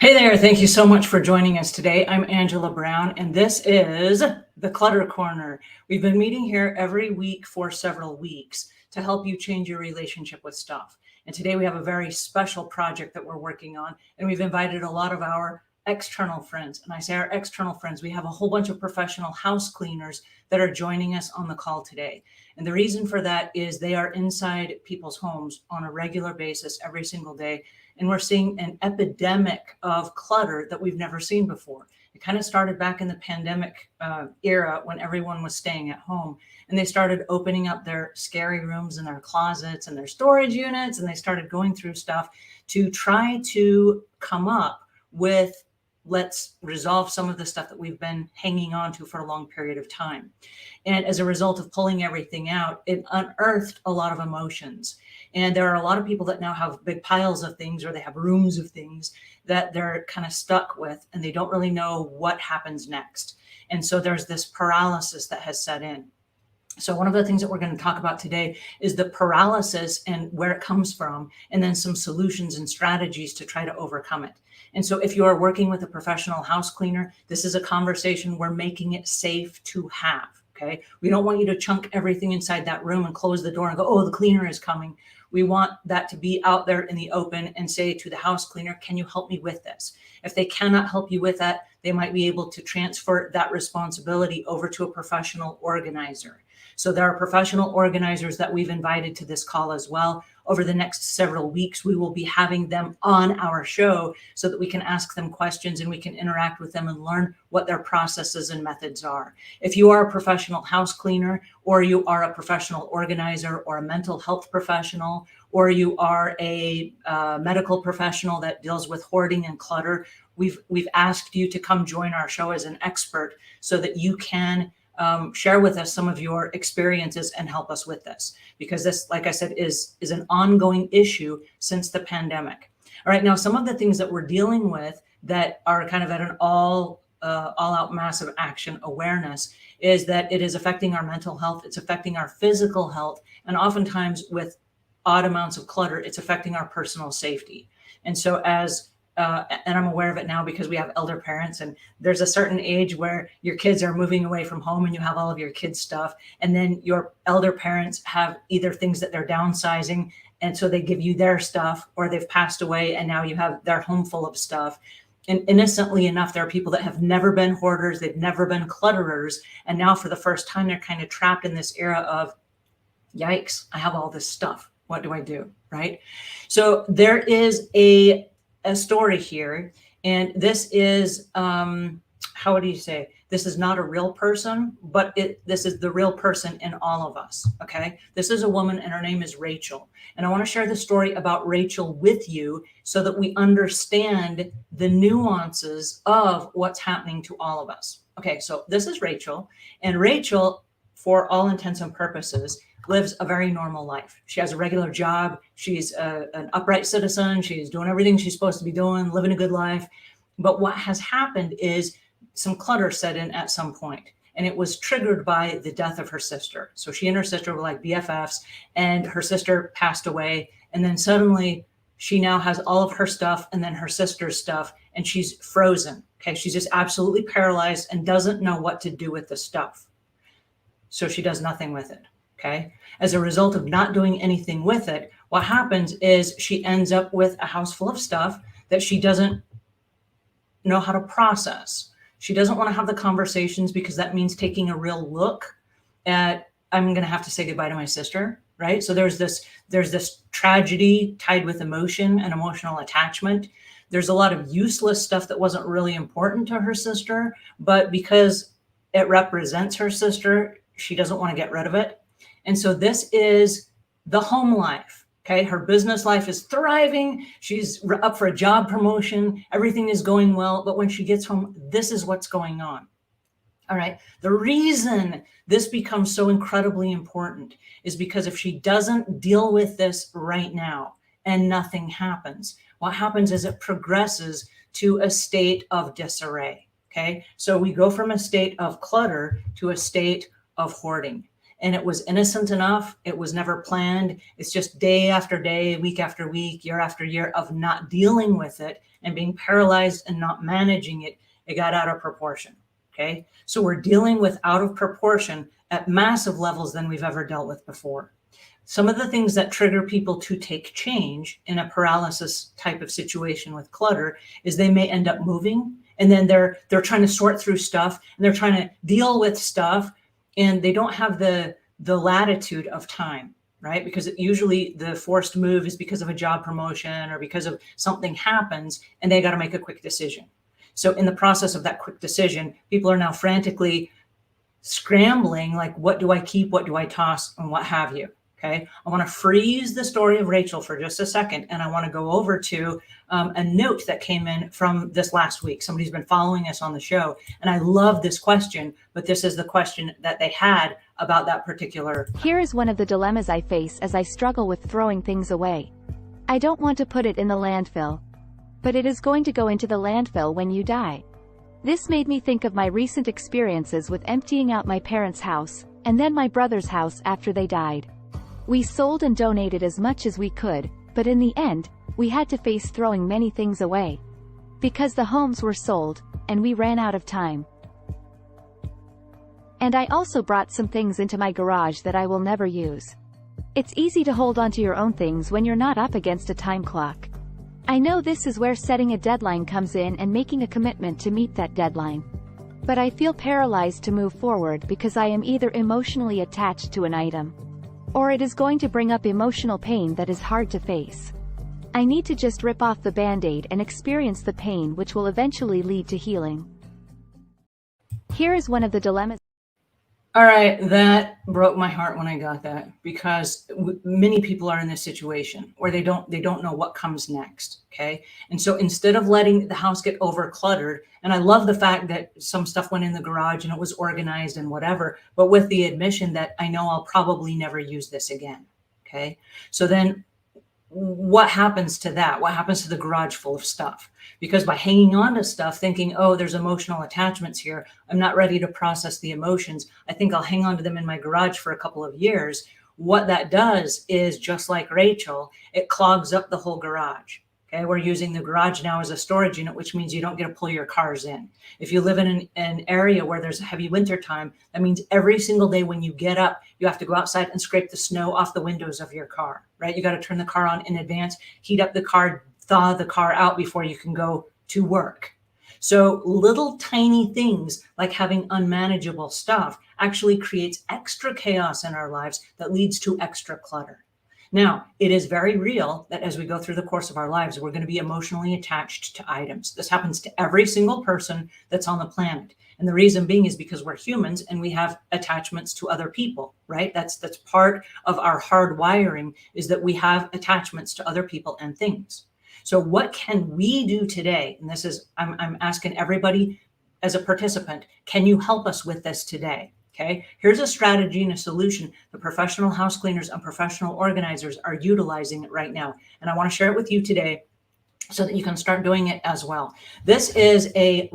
Hey there, thank you so much for joining us today. I'm Angela Brown, and this is the Clutter Corner. We've been meeting here every week for several weeks to help you change your relationship with stuff. And today we have a very special project that we're working on, and we've invited a lot of our external friends. And I say our external friends, we have a whole bunch of professional house cleaners that are joining us on the call today. And the reason for that is they are inside people's homes on a regular basis every single day. And we're seeing an epidemic of clutter that we've never seen before. It kind of started back in the pandemic era when everyone was staying at home, and they started opening up their scary rooms and their closets and their storage units, and they started going through stuff to try to come up with, let's resolve some of the stuff that we've been hanging on to for a long period of time. And as a result of pulling everything out, it unearthed a lot of emotions. And there are a lot of people that now have big piles of things, or they have rooms of things that they're kind of stuck with, and they don't really know what happens next. And so there's this paralysis that has set in. So one of the things that we're going to talk about today is the paralysis and where it comes from, and then some solutions and strategies to try to overcome it. And so if you are working with a professional house cleaner, this is a conversation we're making it safe to have. Okay. We don't want you to chunk everything inside that room and close the door and go, oh, the cleaner is coming. We want that to be out there in the open and say to the house cleaner, can you help me with this? If they cannot help you with that, they might be able to transfer that responsibility over to a professional organizer. So there are professional organizers that we've invited to this call as well. Over the next several weeks, we will be having them on our show so that we can ask them questions and we can interact with them and learn what their processes and methods are. If you are a professional house cleaner, or you are a professional organizer, or a mental health professional, or you are a medical professional that deals with hoarding and clutter, we've asked you to come join our show as an expert so that you can share with us some of your experiences and help us with this, because this, like I said, is an ongoing issue since the pandemic. All right, now some of the things that we're dealing with that are kind of at an all-out massive action awareness is that it is affecting our mental health, it's affecting our physical health, and oftentimes with odd amounts of clutter, it's affecting our personal safety. And so and I'm aware of it now because we have elder parents, and there's a certain age where your kids are moving away from home and you have all of your kids' stuff. And then your elder parents have either things that they're downsizing, and so they give you their stuff, or they've passed away and now you have their home full of stuff. And innocently enough, there are people that have never been hoarders, they've never been clutterers. And now for the first time, they're kind of trapped in this era of, yikes, I have all this stuff. What do I do? Right? So there is a story here, and this is how do you say, this is not a real person, but this is the real person in all of us. Okay, this is a woman and her name is Rachel, and I want to share the story about Rachel with you so that we understand the nuances of what's happening to all of us. Okay, so this is Rachel, and Rachel, for all intents and purposes, lives a very normal life. She has a regular job. She's an upright citizen. She's doing everything she's supposed to be doing, living a good life. But what has happened is some clutter set in at some point, and it was triggered by the death of her sister. So she and her sister were like BFFs, and her sister passed away. And then suddenly she now has all of her stuff and then her sister's stuff, and she's frozen. Okay, she's just absolutely paralyzed and doesn't know what to do with the stuff. So she does nothing with it. Okay. As a result of not doing anything with it, what happens is she ends up with a house full of stuff that she doesn't know how to process. She doesn't want to have the conversations because that means taking a real look at, I'm going to have to say goodbye to my sister. Right. So there's this tragedy tied with emotion and emotional attachment. There's a lot of useless stuff that wasn't really important to her sister, but because it represents her sister, she doesn't want to get rid of it. And so this is the home life. Okay. Her business life is thriving. She's up for a job promotion. Everything is going well. But when she gets home, this is what's going on. All right. The reason this becomes so incredibly important is because if she doesn't deal with this right now and nothing happens, what happens is it progresses to a state of disarray. Okay. So we go from a state of clutter to a state of hoarding. and it was innocent enough. It was never planned. It's just day after day, week after week, year after year of not dealing with it and being paralyzed and not managing it. It got out of proportion. Okay. So we're dealing with out of proportion at massive levels than we've ever dealt with before. Some of the things that trigger people to take change in a paralysis type of situation with clutter is they may end up moving, and then they're trying to sort through stuff, and they're trying to deal with stuff, and they don't have the latitude of time, right? Because usually the forced move is because of a job promotion or because of something happens, and they got to make a quick decision. So in the process of that quick decision, people are now frantically scrambling, like, what do I keep? What do I toss? And what have you? Okay, I want to freeze the story of Rachel for just a second, and I want to go over to a note that came in from this last week. Somebody's been following us on the show, and I love this question, but this is the question that they had about that particular. Here is one of the dilemmas I face as I struggle with throwing things away. I don't want to put it in the landfill, but it is going to go into the landfill when you die. This made me think of my recent experiences with emptying out my parents' house, and then my brother's house after they died. We sold and donated as much as we could, but in the end, we had to face throwing many things away. Because the homes were sold, and we ran out of time. And I also brought some things into my garage that I will never use. It's easy to hold onto your own things when you're not up against a time clock. I know this is where setting a deadline comes in and making a commitment to meet that deadline. But I feel paralyzed to move forward because I am either emotionally attached to an item, or it is going to bring up emotional pain that is hard to face. I need to just rip off the Band-Aid and experience the pain, which will eventually lead to healing. Here is one of the dilemmas. All right, that broke my heart when I got that, because many people are in this situation where they don't know what comes next. Okay, and so instead of letting the house get over cluttered, and I love the fact that some stuff went in the garage and it was organized and whatever, but with the admission that I know I'll probably never use this again. Okay, so then what happens to that? What happens to the garage full of stuff? Because by hanging on to stuff, thinking, oh, there's emotional attachments here, I'm not ready to process the emotions, I think I'll hang on to them in my garage for a couple of years. What that does is, just like Rachel, it clogs up the whole garage. Okay, we're using the garage now as a storage unit, which means you don't get to pull your cars in. If you live in an area where there's a heavy winter time, that means every single day when you get up, you have to go outside and scrape the snow off the windows of your car, right? You got to turn the car on in advance, heat up the car, thaw the car out before you can go to work. So little tiny things like having unmanageable stuff actually creates extra chaos in our lives that leads to extra clutter. Now, it is very real that as we go through the course of our lives, we're going to be emotionally attached to items. This happens to every single person that's on the planet. And the reason being is because we're humans and we have attachments to other people, right? That's part of our hard wiring, is that we have attachments to other people and things. So what can we do today? And this is, I'm asking everybody as a participant, can you help us with this today? Okay, here's a strategy and a solution that professional house cleaners and professional organizers are utilizing right now. And I want to share it with you today so that you can start doing it as well. This is a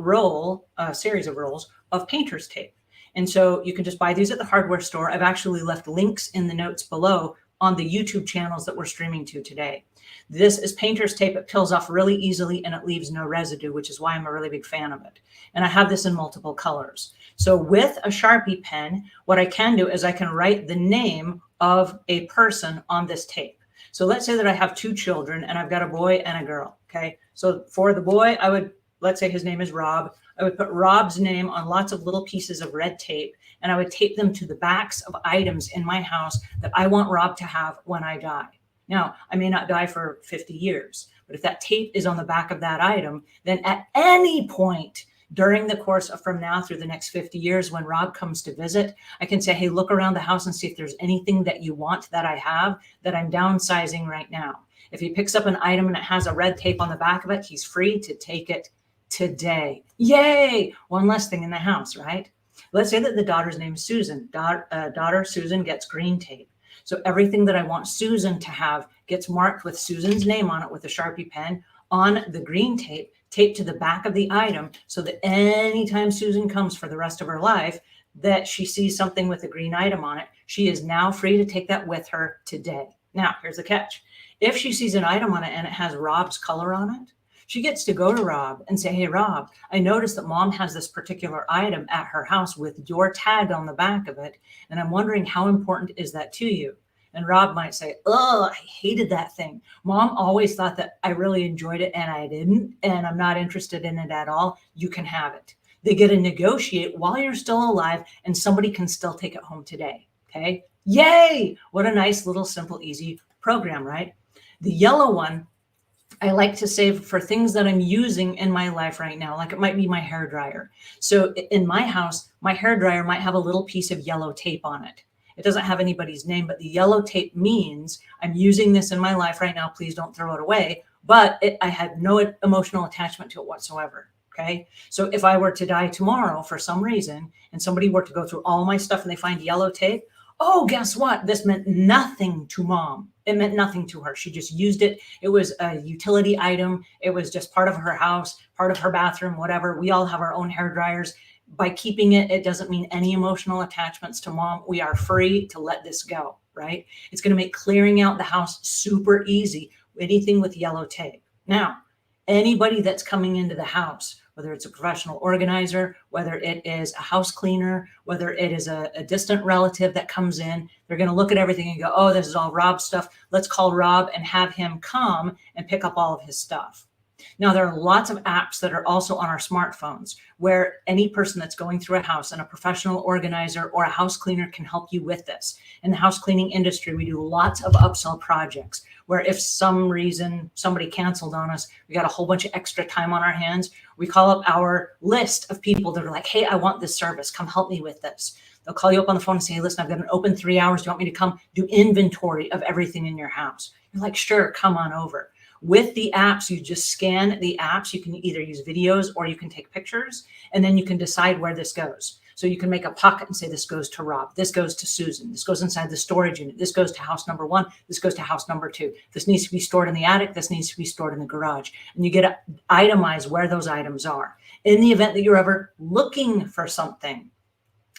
series of rolls of painter's tape. And so you can just buy these at the hardware store. I've actually left links in the notes below on the YouTube channels that we're streaming to today. This is painter's tape. It peels off really easily and it leaves no residue, which is why I'm a really big fan of it. And I have this in multiple colors. So with a Sharpie pen, what I can do is I can write the name of a person on this tape. So let's say that I have two children and I've got a boy and a girl. Okay. So for the boy, let's say his name is Rob. I would put Rob's name on lots of little pieces of red tape, and I would tape them to the backs of items in my house that I want Rob to have when I die. Now, I may not die for 50 years, but if that tape is on the back of that item, then at any point during the course of from now through the next 50 years, when Rob comes to visit, I can say, hey, look around the house and see if there's anything that you want that I have that I'm downsizing right now. If he picks up an item and it has a red tape on the back of it, he's free to take it today. Yay! One less thing in the house, right? Let's say that the daughter's name is Susan. Daughter Susan gets green tape. So everything that I want Susan to have gets marked with Susan's name on it with a Sharpie pen on the green tape, taped to the back of the item, so that anytime Susan comes for the rest of her life, that she sees something with a green item on it, she is now free to take that with her today. Now, here's the catch. If she sees an item on it and it has Rob's color on it, she gets to go to Rob and say, hey, Rob, I noticed that mom has this particular item at her house with your tag on the back of it. And I'm wondering, how important is that to you? And Rob might say, oh, I hated that thing. Mom always thought that I really enjoyed it and I didn't, and I'm not interested in it at all. You can have it. They get to negotiate while you're still alive, and somebody can still take it home today. Okay. Yay. What a nice little simple, easy program, right? The yellow one, I like to save for things that I'm using in my life right now. Like it might be my hair dryer. So in my house, my hair dryer might have a little piece of yellow tape on it. It doesn't have anybody's name, but the yellow tape means I'm using this in my life right now. Please don't throw it away. But I had no emotional attachment to it whatsoever. Okay. So if I were to die tomorrow for some reason and somebody were to go through all my stuff and they find yellow tape, oh, guess what? This meant nothing to mom. It meant nothing to her. She just used it. It was a utility item. It was just part of her house, part of her bathroom, whatever. We all have our own hair dryers. By keeping it, it doesn't mean any emotional attachments to mom. We are free to let this go, right? It's going to make clearing out the house super easy. Anything with yellow tape. Now, anybody that's coming into the house, whether it's a professional organizer, whether it is a house cleaner, whether it is a distant relative that comes in, they're going to look at everything and go, oh, this is all Rob's stuff. Let's call Rob and have him come and pick up all of his stuff. Now, there are lots of apps that are also on our smartphones where any person that's going through a house and a professional organizer or a house cleaner can help you with this. In the house cleaning industry, we do lots of upsell projects where if some reason somebody canceled on us, we got a whole bunch of extra time on our hands. We call up our list of people that are like, hey, I want this service. Come help me with this. They'll call you up on the phone and say, hey, listen, I've got an open 3 hours. Do you want me to come do inventory of everything in your house? You're like, sure, come on over. With the apps, you just scan the apps. You can either use videos or you can take pictures, and then you can decide where this goes. So you can make a pocket and say, this goes to Rob. This goes to Susan. This goes inside the storage unit. This goes to house number 1. This goes to house number 2. This needs to be stored in the attic. This needs to be stored in the garage. And you get to itemize where those items are. In the event that you're ever looking for something,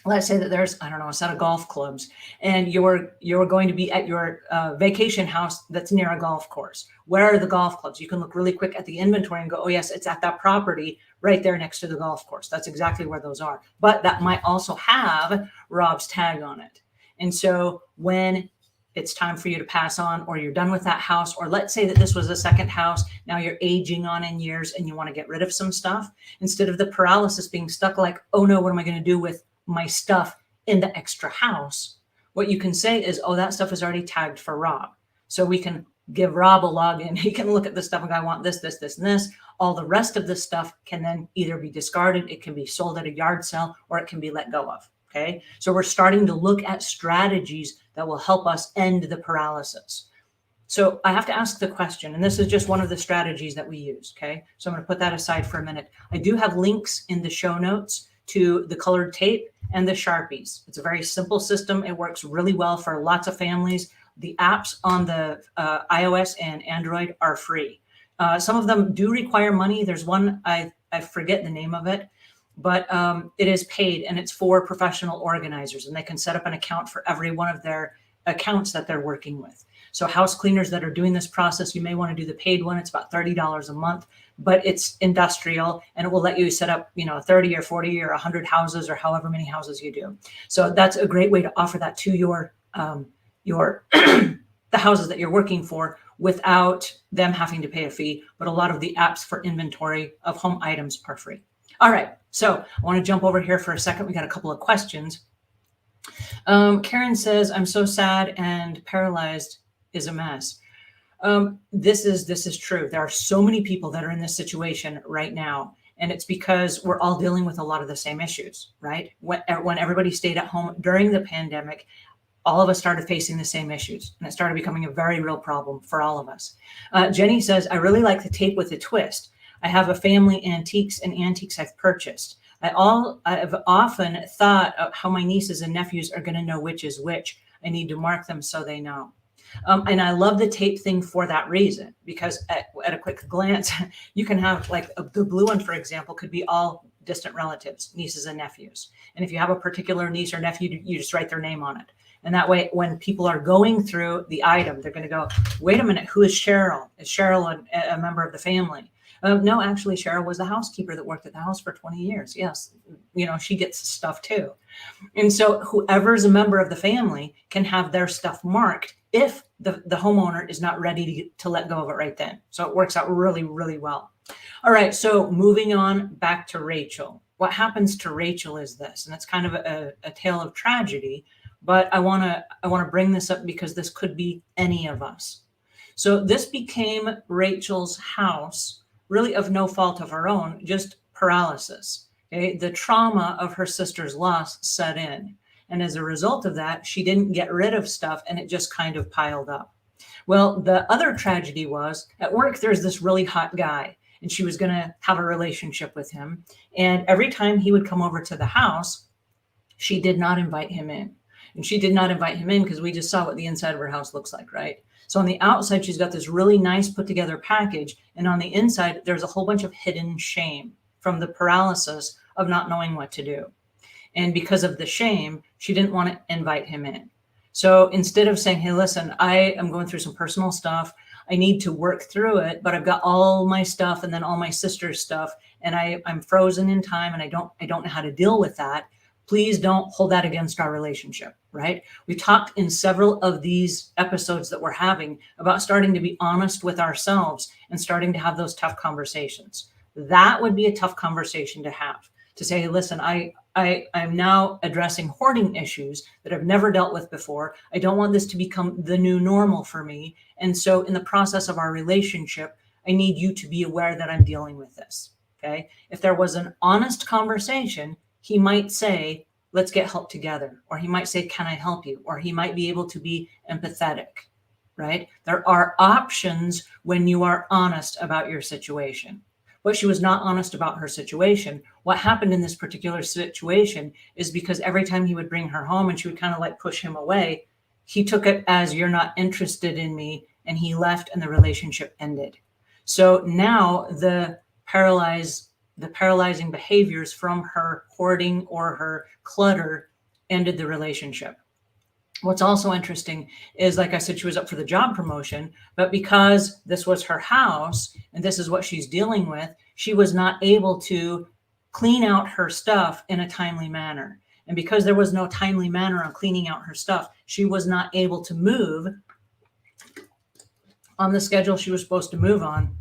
let's say that there's, I don't know, a set of golf clubs and you're going to be at your vacation house that's near a golf course. Where are the golf clubs? You can look really quick at the inventory and go, oh yes, it's at that property right there next to the golf course. That's exactly where those are. But that might also have Rob's tag on it. And so when it's time for you to pass on, or you're done with that house, or let's say that this was a second house, now you're aging on in years and you want to get rid of some stuff, instead of the paralysis being stuck like, oh no, what am I going to do with my stuff in the extra house? What you can say is, oh, that stuff is already tagged for Rob. So we can give Rob a login. He can look at the stuff and go, I want this, this, this, and this. All the rest of the stuff can then either be discarded, it can be sold at a yard sale, or it can be let go of. Okay. So we're starting to look at strategies that will help us end the paralysis. So I have to ask the question, and this is just one of the strategies that we use. Okay. So I'm going to put that aside for a minute. I do have links in the show notes to the colored tape and the Sharpies. It's a very simple system. It works really well for lots of families. The apps on the iOS and Android are free. Some of them do require money. There's one, I forget the name of it, but it is paid and it's for professional organizers, and they can set up an account for every one of their accounts that they're working with. So house cleaners that are doing this process, you may want to do the paid one. It's about $30 a month, but it's industrial and it will let you set up, 30 or 40 or 100 houses or however many houses you do. So that's a great way to offer that to your the houses that you're working for without them having to pay a fee. But a lot of the apps for inventory of home items are free. All right. So I want to jump over here for a second. We got a couple of questions. Karen says, I'm so sad and paralyzed is a mess. This is true. There are so many people that are in this situation right now, and it's because we're all dealing with a lot of the same issues, right? When everybody stayed at home during the pandemic, all of us started facing the same issues, and it started becoming a very real problem for all of us. Jenny says, I really like the tape with a twist. I have a family antiques and antiques I've purchased. I've often thought of how my nieces and nephews are going to know which is which. I need to mark them so they know. And I love the tape thing for that reason, because at a quick glance, you can have like the blue one, for example, could be all distant relatives, nieces and nephews. And if you have a particular niece or nephew, you just write their name on it. And that way, when people are going through the item, they're going to go, wait a minute, who is Cheryl? Is Cheryl a member of the family? No, actually, Cheryl was the housekeeper that worked at the house for 20 years. Yes, she gets stuff too. And so whoever's a member of the family can have their stuff marked if the homeowner is not ready to let go of it right then. So it works out really, really well. All right, so moving on back to Rachel. What happens to Rachel is this, and it's kind of a tale of tragedy, but I want to bring this up because this could be any of us. So this became Rachel's house, really of no fault of her own, just paralysis. Okay? The trauma of her sister's loss set in. And as a result of that, she didn't get rid of stuff and it just kind of piled up. Well, the other tragedy was at work, there's this really hot guy and she was going to have a relationship with him. And every time he would come over to the house, she did not invite him in. And she did not invite him in because we just saw what the inside of her house looks like, right? So on the outside, she's got this really nice put together package. And on the inside, there's a whole bunch of hidden shame from the paralysis of not knowing what to do. And because of the shame, she didn't want to invite him in. So instead of saying, hey, listen, I am going through some personal stuff. I need to work through it, but I've got all my stuff and then all my sister's stuff. And I'm frozen in time and I don't know how to deal with that. Please don't hold that against our relationship, right? We talked in several of these episodes that we're having about starting to be honest with ourselves and starting to have those tough conversations. That would be a tough conversation to have, to say, hey, listen, I'm now addressing hoarding issues that I've never dealt with before. I don't want this to become the new normal for me. And so in the process of our relationship, I need you to be aware that I'm dealing with this, okay? If there was an honest conversation, he might say, let's get help together. Or he might say, can I help you? Or he might be able to be empathetic, right? There are options when you are honest about your situation. But she was not honest about her situation. What happened in this particular situation is because every time he would bring her home and she would kind of like push him away, he took it as you're not interested in me, and he left and the relationship ended. So now the paralyzing behaviors from her hoarding or her clutter ended the relationship. What's also interesting is, like I said, she was up for the job promotion, but because this was her house and this is what she's dealing with, she was not able to clean out her stuff in a timely manner. And because there was no timely manner on cleaning out her stuff, she was not able to move on the schedule she was supposed to move on.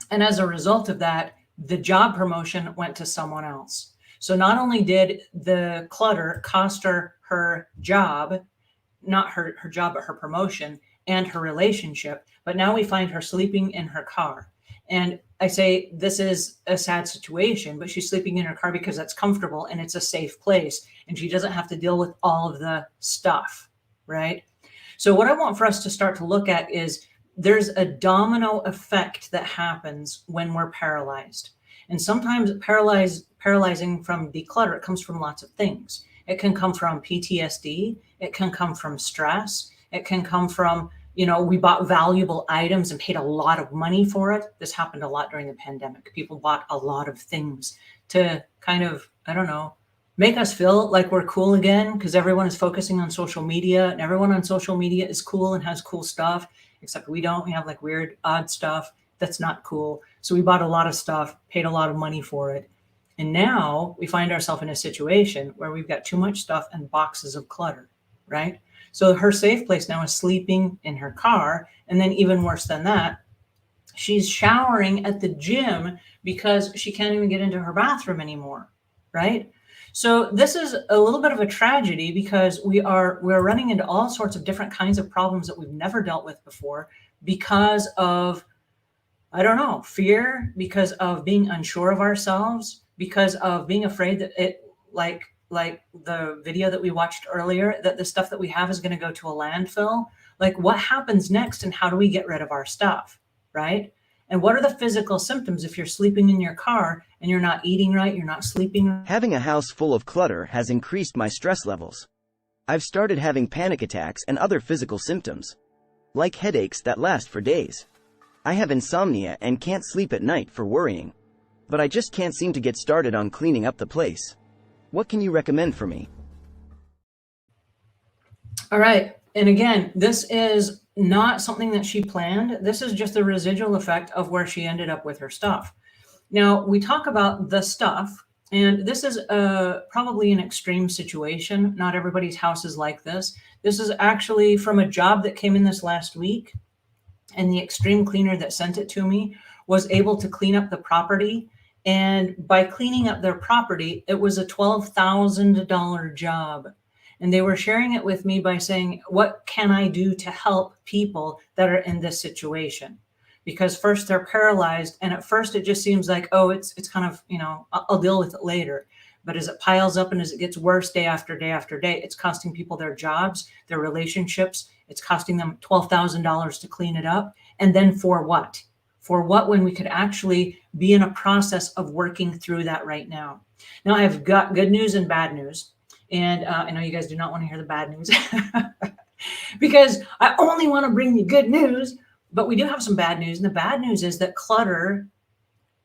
And as a result of that, the job promotion went to someone else. So not only did the clutter cost her job, not her job, but her promotion and her relationship, but now we find her sleeping in her car. And I say this is a sad situation, but she's sleeping in her car because that's comfortable and it's a safe place and she doesn't have to deal with all of the stuff, right? So what I want for us to start to look at is there's a domino effect that happens when we're paralyzed. And sometimes paralyzing from declutter, it comes from lots of things. It can come from PTSD. It can come from stress. It can come from, we bought valuable items and paid a lot of money for it. This happened a lot during the pandemic. People bought a lot of things to kind of, make us feel like we're cool again because everyone is focusing on social media and everyone on social media is cool and has cool stuff, except we don't. We have like weird, odd stuff that's not cool. So we bought a lot of stuff, paid a lot of money for it. And now we find ourselves in a situation where we've got too much stuff and boxes of clutter, right? So her safe place now is sleeping in her car. And then even worse than that, she's showering at the gym because she can't even get into her bathroom anymore, right? So this is a little bit of a tragedy because we're running into all sorts of different kinds of problems that we've never dealt with before because of, fear, because of being unsure of ourselves, because of being afraid that it, like the video that we watched earlier, that the stuff that we have is going to go to a landfill. Like what happens next and how do we get rid of our stuff, right? And what are the physical symptoms if you're sleeping in your car and you're not eating right, you're not sleeping right? Having a house full of clutter has increased my stress levels. I've started having panic attacks and other physical symptoms, like headaches that last for days. I have insomnia and can't sleep at night for worrying. but I just can't seem to get started on cleaning up the place. What can you recommend for me? All right. And again, this is not something that she planned. This is just the residual effect of where she ended up with her stuff. Now, we talk about the stuff, and this is probably an extreme situation. Not everybody's house is like this. This is actually from a job that came in this last week, and the extreme cleaner that sent it to me was able to clean up the property. And by cleaning up their property, it was a $12,000 job. And they were sharing it with me by saying, what can I do to help people that are in this situation? Because first they're paralyzed. And at first it just seems like, oh, it's kind of, I'll deal with it later. But as it piles up and as it gets worse day after day after day, it's costing people their jobs, their relationships. It's costing them $12,000 to clean it up. And then for what? For what, when we could actually be in a process of working through that right now? Now, I've got good news and bad news. And I know you guys do not want to hear the bad news because I only want to bring you good news, but we do have some bad news. And the bad news is that clutter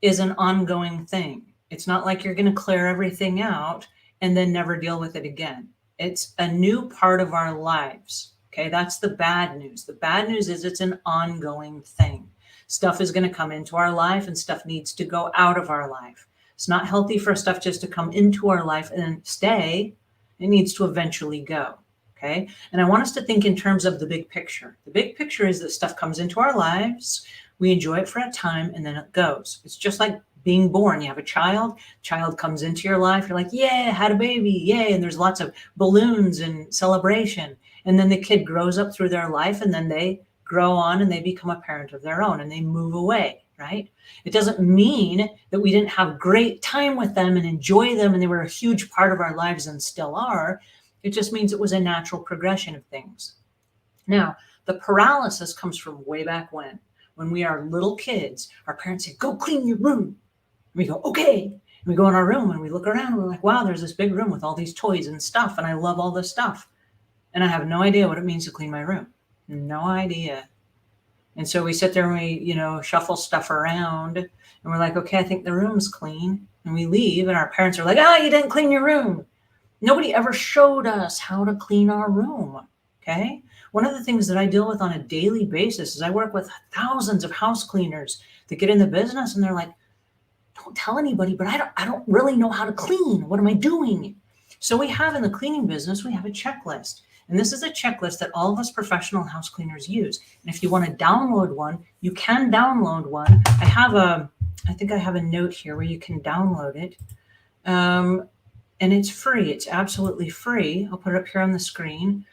is an ongoing thing. It's not like you're going to clear everything out and then never deal with it again. It's a new part of our lives. Okay, that's the bad news. The bad news is it's an ongoing thing. Stuff is going to come into our life and stuff needs to go out of our life. It's not healthy for stuff just to come into our life and then stay. It needs to eventually go. Okay. And I want us to think in terms of the big picture. The big picture is that stuff comes into our lives. We enjoy it for a time and then it goes. It's just like being born. You have a child comes into your life. You're like, yeah, had a baby. Yay. And there's lots of balloons and celebration. And then the kid grows up through their life and then they grow on and they become a parent of their own and they move away. Right? It doesn't mean that we didn't have great time with them and enjoy them and they were a huge part of our lives and still are. It just means it was a natural progression of things. Now, the paralysis comes from way back when we are little kids, our parents say, go clean your room. And we go, okay. And we go in our room and we look around and we're like, wow, there's this big room with all these toys and stuff. And I love all this stuff. And I have no idea what it means to clean my room. No idea. And so we sit there and we, shuffle stuff around and we're like, okay, I think the room's clean. And we leave and our parents are like, oh, you didn't clean your room. Nobody ever showed us how to clean our room. Okay. One of the things that I deal with on a daily basis is I work with thousands of house cleaners that get in the business and they're like, don't tell anybody, but I don't really know how to clean. What am I doing? So we have in the cleaning business, we have a checklist. And this is a checklist that all of us professional house cleaners use. And if you want to download one, you can download one. I think I have a note here where you can download it. And it's free. It's absolutely free. I'll put it up here on the screen.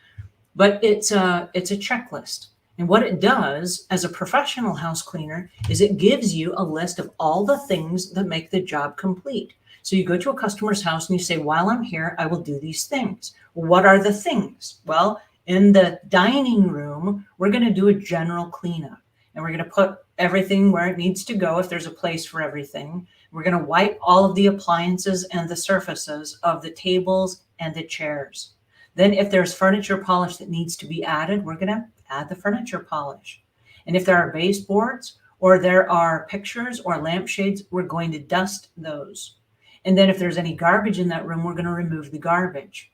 But it's a checklist. And what it does as a professional house cleaner is it gives you a list of all the things that make the job complete. So you go to a customer's house and you say, while I'm here, I will do these things. What are the things? Well, in the dining room, we're going to do a general cleanup and we're going to put everything where it needs to go if there's a place for everything. We're going to wipe all of the appliances and the surfaces of the tables and the chairs. Then if there's furniture polish that needs to be added, we're going to add the furniture polish. And if there are baseboards or there are pictures or lampshades, we're going to dust those. And then if there's any garbage in that room, we're going to remove the garbage.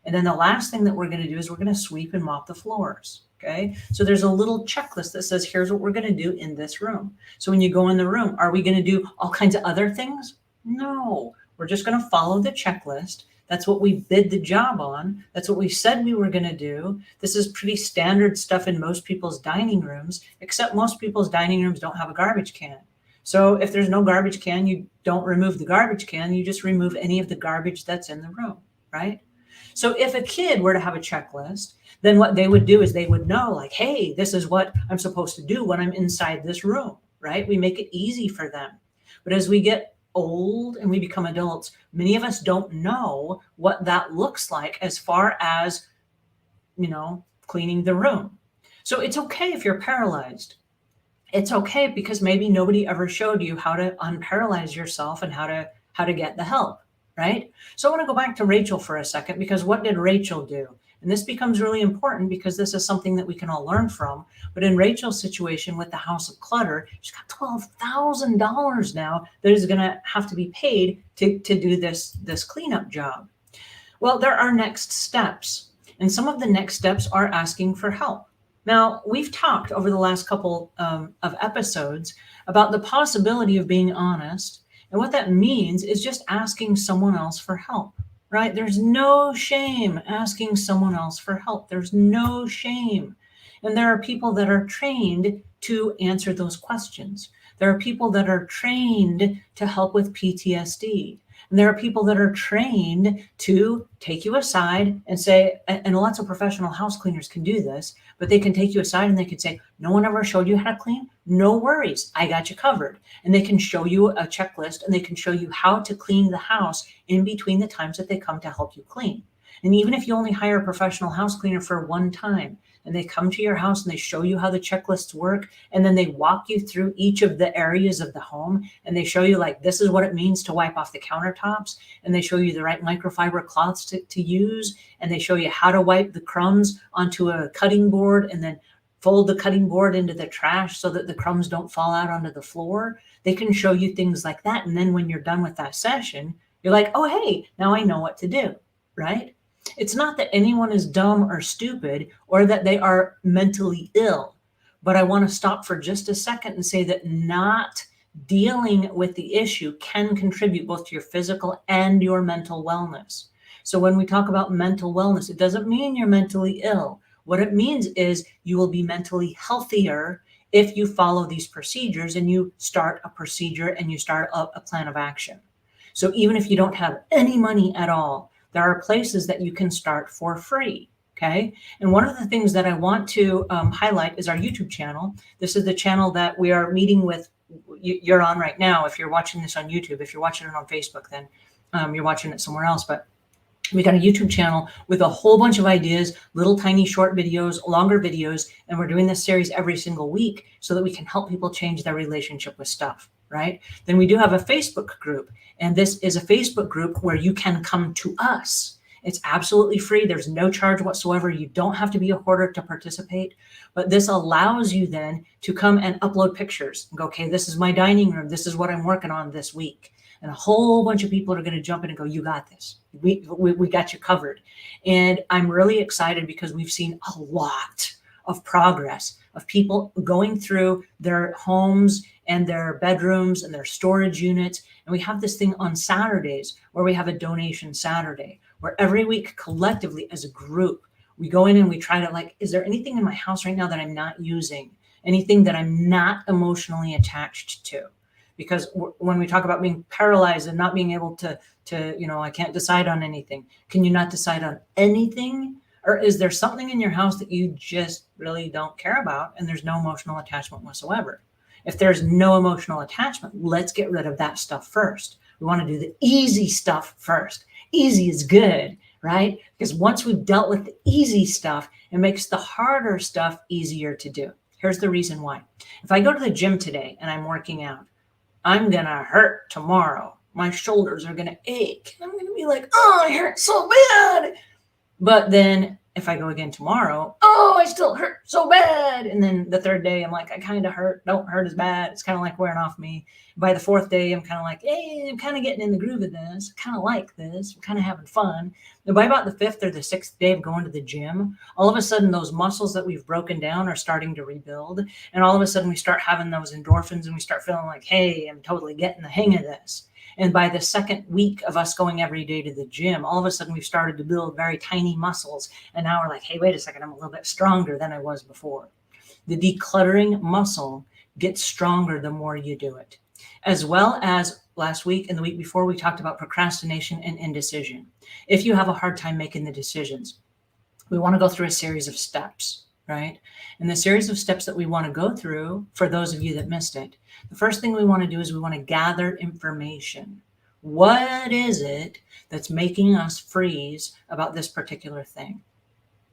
And then the last thing that we're going to do is we're going to sweep and mop the floors. Okay. So there's a little checklist that says, here's what we're going to do in this room. So when you go in the room, are we going to do all kinds of other things? No, we're just going to follow the checklist. That's what we bid the job on. That's what we said we were going to do. This is pretty standard stuff in most people's dining rooms, except most people's dining rooms don't have a garbage can. So if there's no garbage can, you don't remove the garbage can. You just remove any of the garbage that's in the room, right? So if a kid were to have a checklist, then what they would do is they would know like, hey, this is what I'm supposed to do when I'm inside this room, right? We make it easy for them. But as we get old and we become adults, many of us don't know what that looks like as far as, cleaning the room. So it's okay if you're paralyzed. It's okay because maybe nobody ever showed you how to unparalyze yourself and how to get the help, right? So I want to go back to Rachel for a second because what did Rachel do? And this becomes really important because this is something that we can all learn from. But in Rachel's situation with the House of Clutter, she's got $12,000 now that is going to have to be paid to do this cleanup job. Well, there are next steps. And some of the next steps are asking for help. Now, we've talked over the last couple of episodes about the possibility of being honest. And what that means is just asking someone else for help, right? There's no shame asking someone else for help. There's no shame. And there are people that are trained to answer those questions. There are people that are trained to help with PTSD. And there are people that are trained to take you aside and say, and lots of professional house cleaners can do this, but they can take you aside and they can say, no one ever showed you how to clean? No worries, I got you covered. And they can show you a checklist and they can show you how to clean the house in between the times that they come to help you clean. And even if you only hire a professional house cleaner for one time, and they come to your house and they show you how the checklists work, and then they walk you through each of the areas of the home, and they show you, like, this is what it means to wipe off the countertops, and they show you the right microfiber cloths to use, and they show you how to wipe the crumbs onto a cutting board and then fold the cutting board into the trash so that the crumbs don't fall out onto the floor. They can show you things like that. And then when you're done with that session, you're like, oh, hey, now I know what to do, right? It's not that anyone is dumb or stupid or that they are mentally ill, but I want to stop for just a second and say that not dealing with the issue can contribute both to your physical and your mental wellness. So when we talk about mental wellness, it doesn't mean you're mentally ill. What it means is you will be mentally healthier if you follow these procedures and you start a procedure and you start a plan of action. So even if you don't have any money at all, there are places that you can start for free, okay? And one of the things that I want to highlight is our YouTube channel. This is the channel that we are meeting with, you're on right now if you're watching this on YouTube. If you're watching it on Facebook, then you're watching it somewhere else. But we got a YouTube channel with a whole bunch of ideas, little tiny short videos, longer videos, and we're doing this series every single week so that we can help people change their relationship with stuff, right? Then we do have a Facebook group, and this is a Facebook group where you can come to us. It's absolutely free. There's no charge whatsoever. You don't have to be a hoarder to participate, but this allows you then to come and upload pictures and go, okay, this is my dining room. This is what I'm working on this week. And a whole bunch of people are going to jump in and go, you got this. We got you covered. And I'm really excited because we've seen a lot of progress of people going through their homes and their bedrooms and their storage units. And we have this thing on Saturdays where we have a donation Saturday, where every week collectively as a group, we go in and we try to, like, is there anything in my house right now that I'm not using? Anything that I'm not emotionally attached to? Because when we talk about being paralyzed and not being able to, I can't decide on anything. Can you not decide on anything? Or is there something in your house that you just really don't care about and there's no emotional attachment whatsoever? If there's no emotional attachment, let's get rid of that stuff first. We want to do the easy stuff first. Easy is good, right? Because once we've dealt with the easy stuff, it makes the harder stuff easier to do. Here's the reason why. If I go to the gym today and I'm working out, I'm going to hurt tomorrow. My shoulders are going to ache. I'm going to be like, oh, I hurt so bad. But then if I go again tomorrow, oh, I still hurt so bad. And then the third day, I'm like, I kind of hurt, don't hurt as bad. It's kind of like wearing off me. By the fourth day, I'm kind of like, hey, I'm kind of getting in the groove of this. I kind of like this. I'm kind of having fun. And by about the fifth or the sixth day of going to the gym, all of a sudden those muscles that we've broken down are starting to rebuild. And all of a sudden we start having those endorphins and we start feeling like, hey, I'm totally getting the hang of this. And by the second week of us going every day to the gym, all of a sudden we've started to build very tiny muscles. And now we're like, hey, wait a second, I'm a little bit stronger than I was before. The decluttering muscle gets stronger the more you do it. As well as last week and the week before, we talked about procrastination and indecision. If you have a hard time making the decisions, we want to go through a series of steps, right? And the series of steps that we want to go through, for those of you that missed it, the first thing we want to do is we want to gather information. What is it that's making us freeze about this particular thing?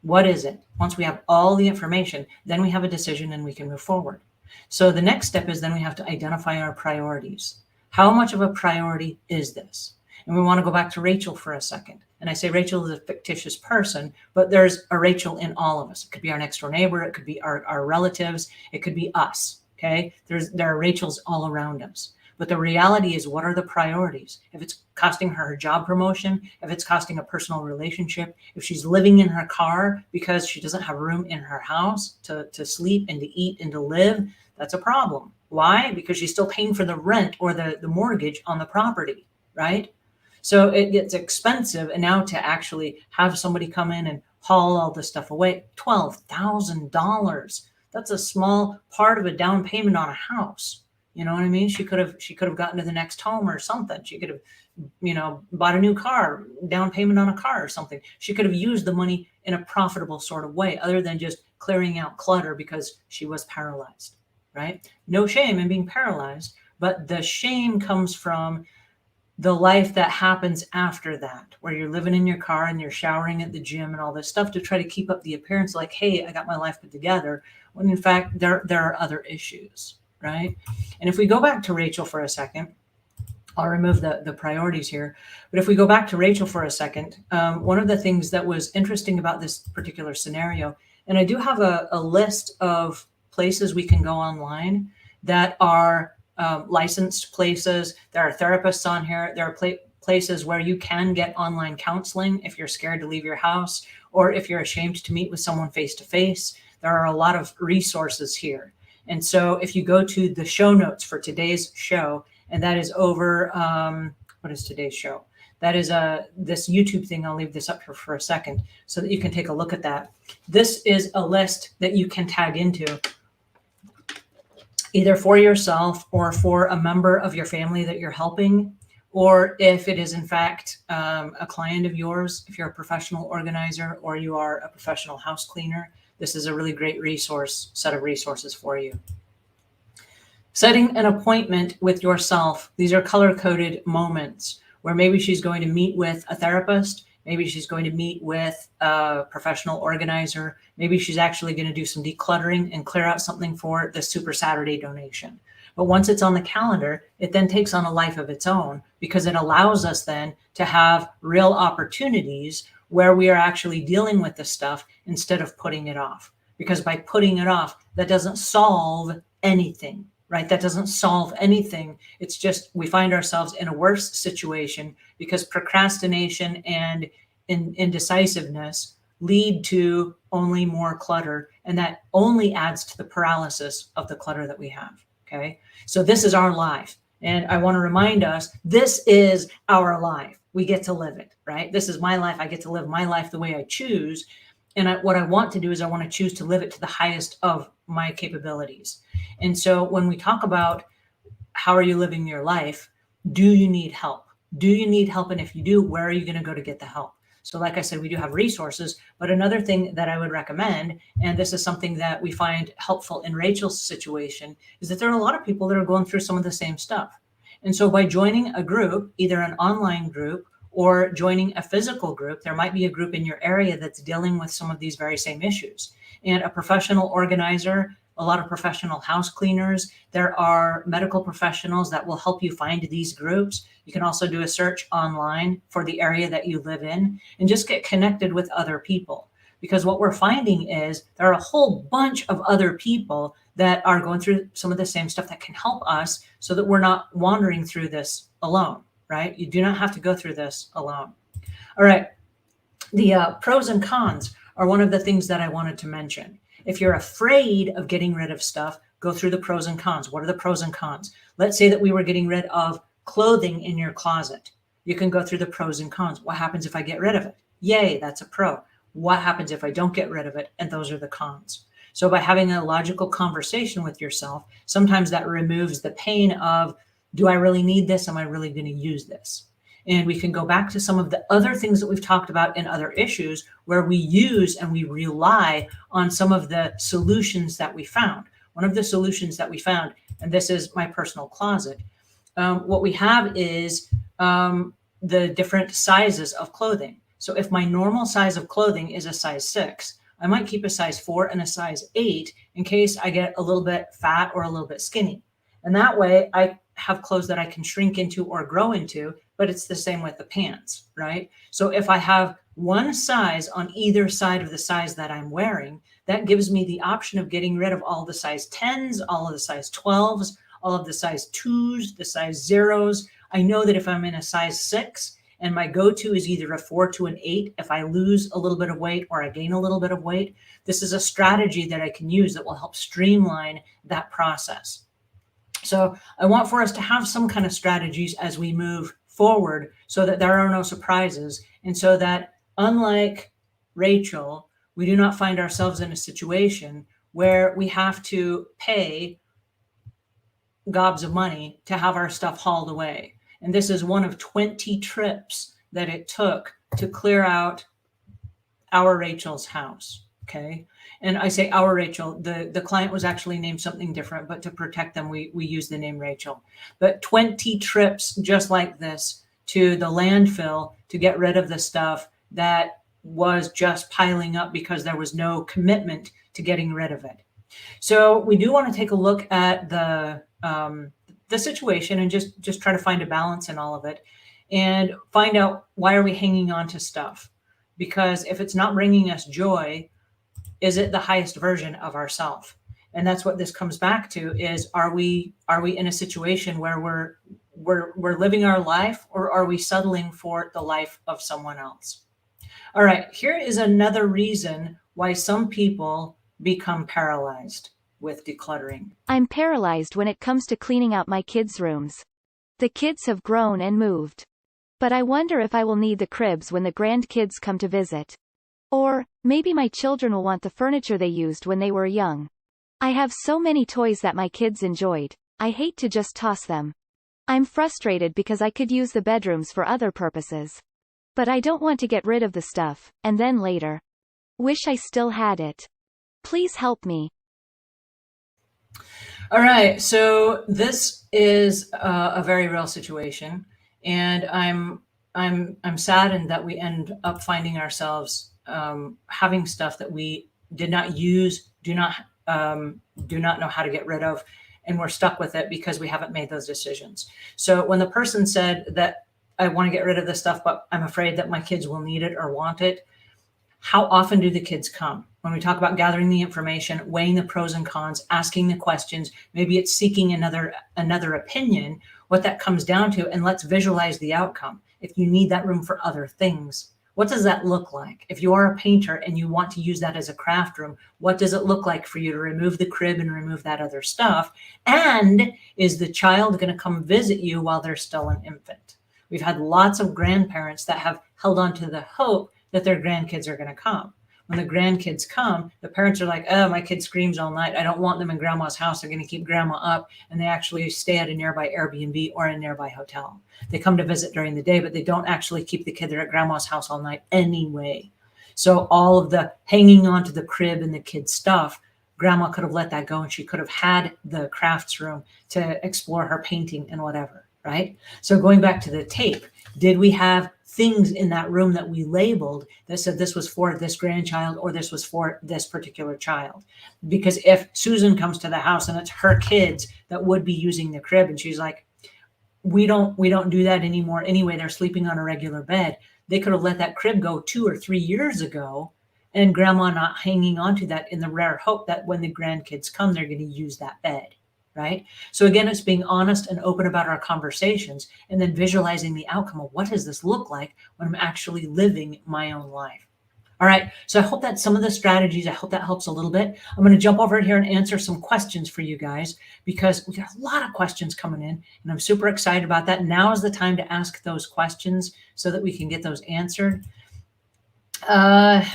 What is it? Once we have all the information, then we have a decision and we can move forward. So the next step is then we have to identify our priorities. How much of a priority is this? And we want to go back to Rachel for a second. And I say Rachel is a fictitious person, but there's a Rachel in all of us. It could be our next door neighbor. It could be our relatives. It could be us. Okay. There are Rachels all around us. But the reality is, what are the priorities? If it's costing her job promotion, if it's costing a personal relationship, if she's living in her car because she doesn't have room in her house to sleep and to eat and to live, that's a problem. Why? Because she's still paying for the rent or the mortgage on the property, right? So it gets expensive. And now to actually have somebody come in and haul all this stuff away, $12,000. That's a small part of a down payment on a house. You know what I mean? She could have gotten to the next home or something. She could have, bought a new car, down payment on a car or something. She could have used the money in a profitable sort of way other than just clearing out clutter because she was paralyzed, right? No shame in being paralyzed, but the shame comes from the life that happens after that, where you're living in your car and you're showering at the gym and all this stuff to try to keep up the appearance like, hey, I got my life put together, when in fact there are other issues. Right? And if we go back to Rachel for a second, I'll remove the priorities here. But if we go back to Rachel for a second, one of the things that was interesting about this particular scenario, and I do have a list of places we can go online that are licensed places. There are therapists on here. There are places where you can get online counseling if you're scared to leave your house or if you're ashamed to meet with someone face to face. There are a lot of resources here. And so if you go to the show notes for today's show, and that is over, what is today's show? That is this YouTube thing. I'll leave this up here for a second so that you can take a look at that. This is a list that you can tag into either for yourself or for a member of your family that you're helping, or if it is in fact a client of yours, if you're a professional organizer or you are a professional house cleaner. This is a really great set of resources for you. Setting an appointment with yourself. These are color-coded moments where maybe she's going to meet with a therapist. Maybe she's going to meet with a professional organizer. Maybe she's actually going to do some decluttering and clear out something for the Super Saturday donation. But once it's on the calendar, it then takes on a life of its own because it allows us then to have real opportunities where we are actually dealing with this stuff instead of putting it off. Because by putting it off, that doesn't solve anything, right? That doesn't solve anything. It's just we find ourselves in a worse situation because procrastination and indecisiveness lead to only more clutter. And that only adds to the paralysis of the clutter that we have, okay? So this is our life. And I want to remind us, this is our life. We get to live it, right? This is my life. I get to live my life the way I choose. And what I want to do is I want to choose to live it to the highest of my capabilities. And so when we talk about how are you living your life, do you need help? Do you need help? And if you do, where are you going to go to get the help? So like I said, we do have resources, but another thing that I would recommend, and this is something that we find helpful in Rachel's situation, is that there are a lot of people that are going through some of the same stuff. And so by joining a group, either an online group or joining a physical group, there might be a group in your area that's dealing with some of these very same issues. And a professional organizer, a lot of professional house cleaners, there are medical professionals that will help you find these groups. You can also do a search online for the area that you live in and just get connected with other people. Because what we're finding is there are a whole bunch of other people that are going through some of the same stuff that can help us so that we're not wandering through this alone, right? You do not have to go through this alone. All right. The pros and cons are one of the things that I wanted to mention. If you're afraid of getting rid of stuff, go through the pros and cons. What are the pros and cons? Let's say that we were getting rid of clothing in your closet. You can go through the pros and cons. What happens if I get rid of it? Yay, that's a pro. What happens if I don't get rid of it? And those are the cons. So by having a logical conversation with yourself, sometimes that removes the pain of, do I really need this? Am I really going to use this? And we can go back to some of the other things that we've talked about in other issues where we use and we rely on some of the solutions that we found. One of the solutions that we found, and this is my personal closet, what we have is the different sizes of clothing. So if my normal size of clothing is a size 6, I might keep a size 4 and a size 8 in case I get a little bit fat or a little bit skinny. And that way I have clothes that I can shrink into or grow into but it's the same with the pants, right? So if I have one size on either side of the size that I'm wearing, that gives me the option of getting rid of all the size 10s, all of the size 12s, all of the size 2s, the size 0s. I know that if I'm in a size 6 and my go-to is either a 4 to an 8, if I lose a little bit of weight or I gain a little bit of weight, this is a strategy that I can use that will help streamline that process. So I want for us to have some kind of strategies as we move forward so that there are no surprises, and so that, unlike Rachel, we do not find ourselves in a situation where we have to pay gobs of money to have our stuff hauled away. And this is one of 20 trips that it took to clear out our Rachel's house. Okay. And I say our Rachel, the client was actually named something different, but to protect them, we use the name Rachel. But 20 trips just like this to the landfill to get rid of the stuff that was just piling up because there was no commitment to getting rid of it. So we do want to take a look at the situation and just try to find a balance in all of it and find out, why are we hanging on to stuff? Because if it's not bringing us joy, is it the highest version of ourself? And that's what this comes back to, is, are we in a situation where we're living our life, or are we settling for the life of someone else? All right, here is another reason why some people become paralyzed with decluttering. I'm paralyzed when it comes to cleaning out my kids' rooms. The kids have grown and moved. But I wonder if I will need the cribs when the grandkids come to visit. Or, maybe my children will want the furniture they used when they were young. I have so many toys that my kids enjoyed. I hate to just toss them. I'm frustrated because I could use the bedrooms for other purposes. But I don't want to get rid of the stuff, and then later, wish I still had it. Please help me. All right, so this is a very real situation, and I'm saddened that we end up finding ourselves having stuff that we did not use, do not know how to get rid of, and we're stuck with it because we haven't made those decisions. So when the person said that, I want to get rid of this stuff, but I'm afraid that my kids will need it or want it, how often do the kids come? When we talk about gathering the information, weighing the pros and cons, asking the questions, maybe it's seeking another opinion, what that comes down to, and let's visualize the outcome. If you need that room for other things, what does that look like? If you are a painter and you want to use that as a craft room, what does it look like for you to remove the crib and remove that other stuff? And is the child going to come visit you while they're still an infant? We've had lots of grandparents that have held on to the hope that their grandkids are going to come. When the grandkids come, the parents are like, oh, my kid screams all night. I don't want them in grandma's house. They're going to keep grandma up. And they actually stay at a nearby Airbnb or a nearby hotel. They come to visit during the day, but they don't actually keep the kid there at grandma's house all night anyway. So all of the hanging on to the crib and the kid's stuff, grandma could have let that go, and she could have had the crafts room to explore her painting and whatever, right? So going back to the tape, did we have things in that room that we labeled that said this was for this grandchild or this was for this particular child? Because if Susan comes to the house and it's her kids that would be using the crib, and she's like, we don't do that anymore anyway, they're sleeping on a regular bed, they could have let that crib go 2 or 3 years ago, and grandma not hanging on to that in the rare hope that when the grandkids come, they're going to use that bed. Right? So again, it's being honest and open about our conversations, and then visualizing the outcome of, what does this look like when I'm actually living my own life? All right. So I hope that some of the strategies, I hope that helps a little bit. I'm going to jump over here and answer some questions for you guys, because we got a lot of questions coming in, and I'm super excited about that. Now is the time to ask those questions so that we can get those answered. I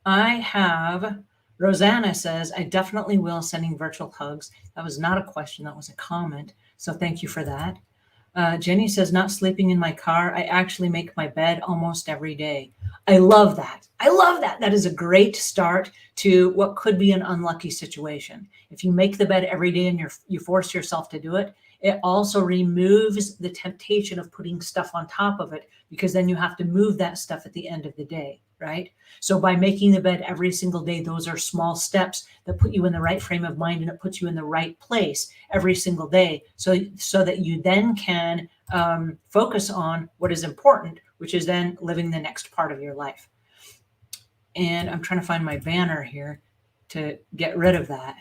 have... Rosanna says, I definitely will, sending virtual hugs. That was not a question, that was a comment. So thank you for that. Jenny says, not sleeping in my car. I actually make my bed almost every day. I love that. I love that. That is a great start to what could be an unlucky situation. If you make the bed every day and you force yourself to do it, it also removes the temptation of putting stuff on top of it, because then you have to move that stuff at the end of the day. right? So by making the bed every single day, those are small steps that put you in the right frame of mind, and it puts you in the right place every single day. So that you then can focus on what is important, which is then living the next part of your life. And I'm trying to find my banner here to get rid of that.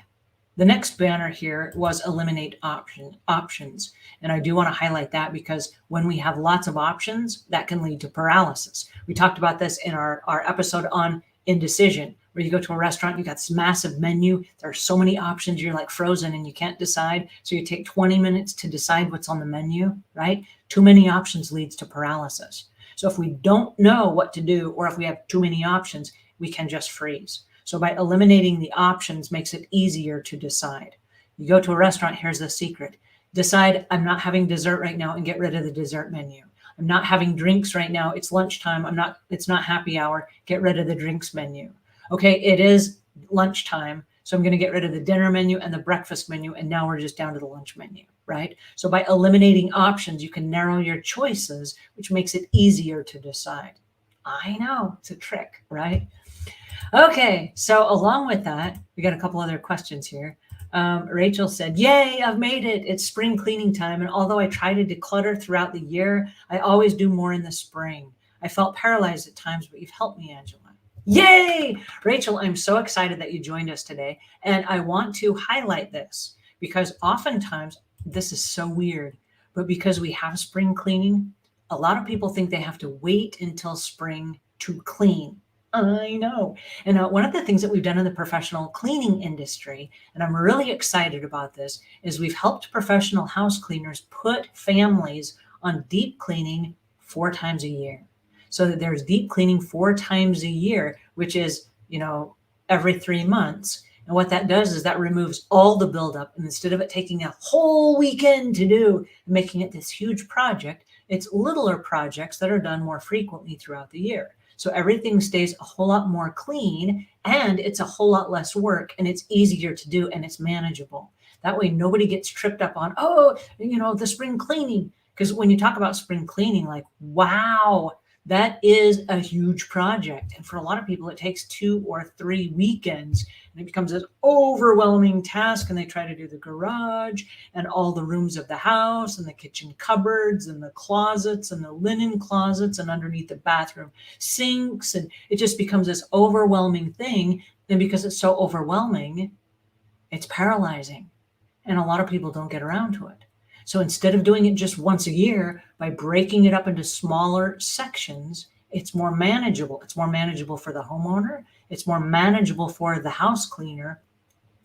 The next banner here was eliminate options. And I do want to highlight that because when we have lots of options, that can lead to paralysis. We talked about this in our episode on indecision, where you go to a restaurant, you got this massive menu. There are so many options, you're like frozen and you can't decide. So you take 20 minutes to decide what's on the menu, right? Too many options leads to paralysis. So if we don't know what to do, or if we have too many options, we can just freeze. So by eliminating the options makes it easier to decide. You go to a restaurant, here's the secret. Decide, I'm not having dessert right now, and get rid of the dessert menu. I'm not having drinks right now, it's lunchtime, it's not happy hour, get rid of the drinks menu. Okay, it is lunchtime, so I'm going to get rid of the dinner menu and the breakfast menu, and now we're just down to the lunch menu, right? So by eliminating options, you can narrow your choices, which makes it easier to decide. I know, it's a trick, right? Okay, so along with that, we got a couple other questions here. Rachel said, yay, I've made it. It's spring cleaning time. And although I try to declutter throughout the year, I always do more in the spring. I felt paralyzed at times, but you've helped me, Angela. Yay! Rachel, I'm so excited that you joined us today. And I want to highlight this because oftentimes this is so weird, but because we have spring cleaning, a lot of people think they have to wait until spring to clean. I know. And one of the things that we've done in the professional cleaning industry, and I'm really excited about this, is we've helped professional house cleaners put families on deep cleaning 4 times a year. So that there's deep cleaning 4 times a year, which is, every 3 months. And what that does is that removes all the buildup. And instead of it taking a whole weekend to do, making it this huge project, it's littler projects that are done more frequently throughout the year. So everything stays a whole lot more clean, and it's a whole lot less work, and it's easier to do, and it's manageable. That way nobody gets tripped up on, the spring cleaning. Because when you talk about spring cleaning, like, wow, that is a huge project. And for a lot of people, it takes 2 or 3 weekends, and it becomes this overwhelming task. And they try to do the garage and all the rooms of the house and the kitchen cupboards and the closets and the linen closets and underneath the bathroom sinks. And it just becomes this overwhelming thing. And because it's so overwhelming, it's paralyzing. And a lot of people don't get around to it. So instead of doing it just once a year, by breaking it up into smaller sections, it's more manageable. It's more manageable for the homeowner. It's more manageable for the house cleaner.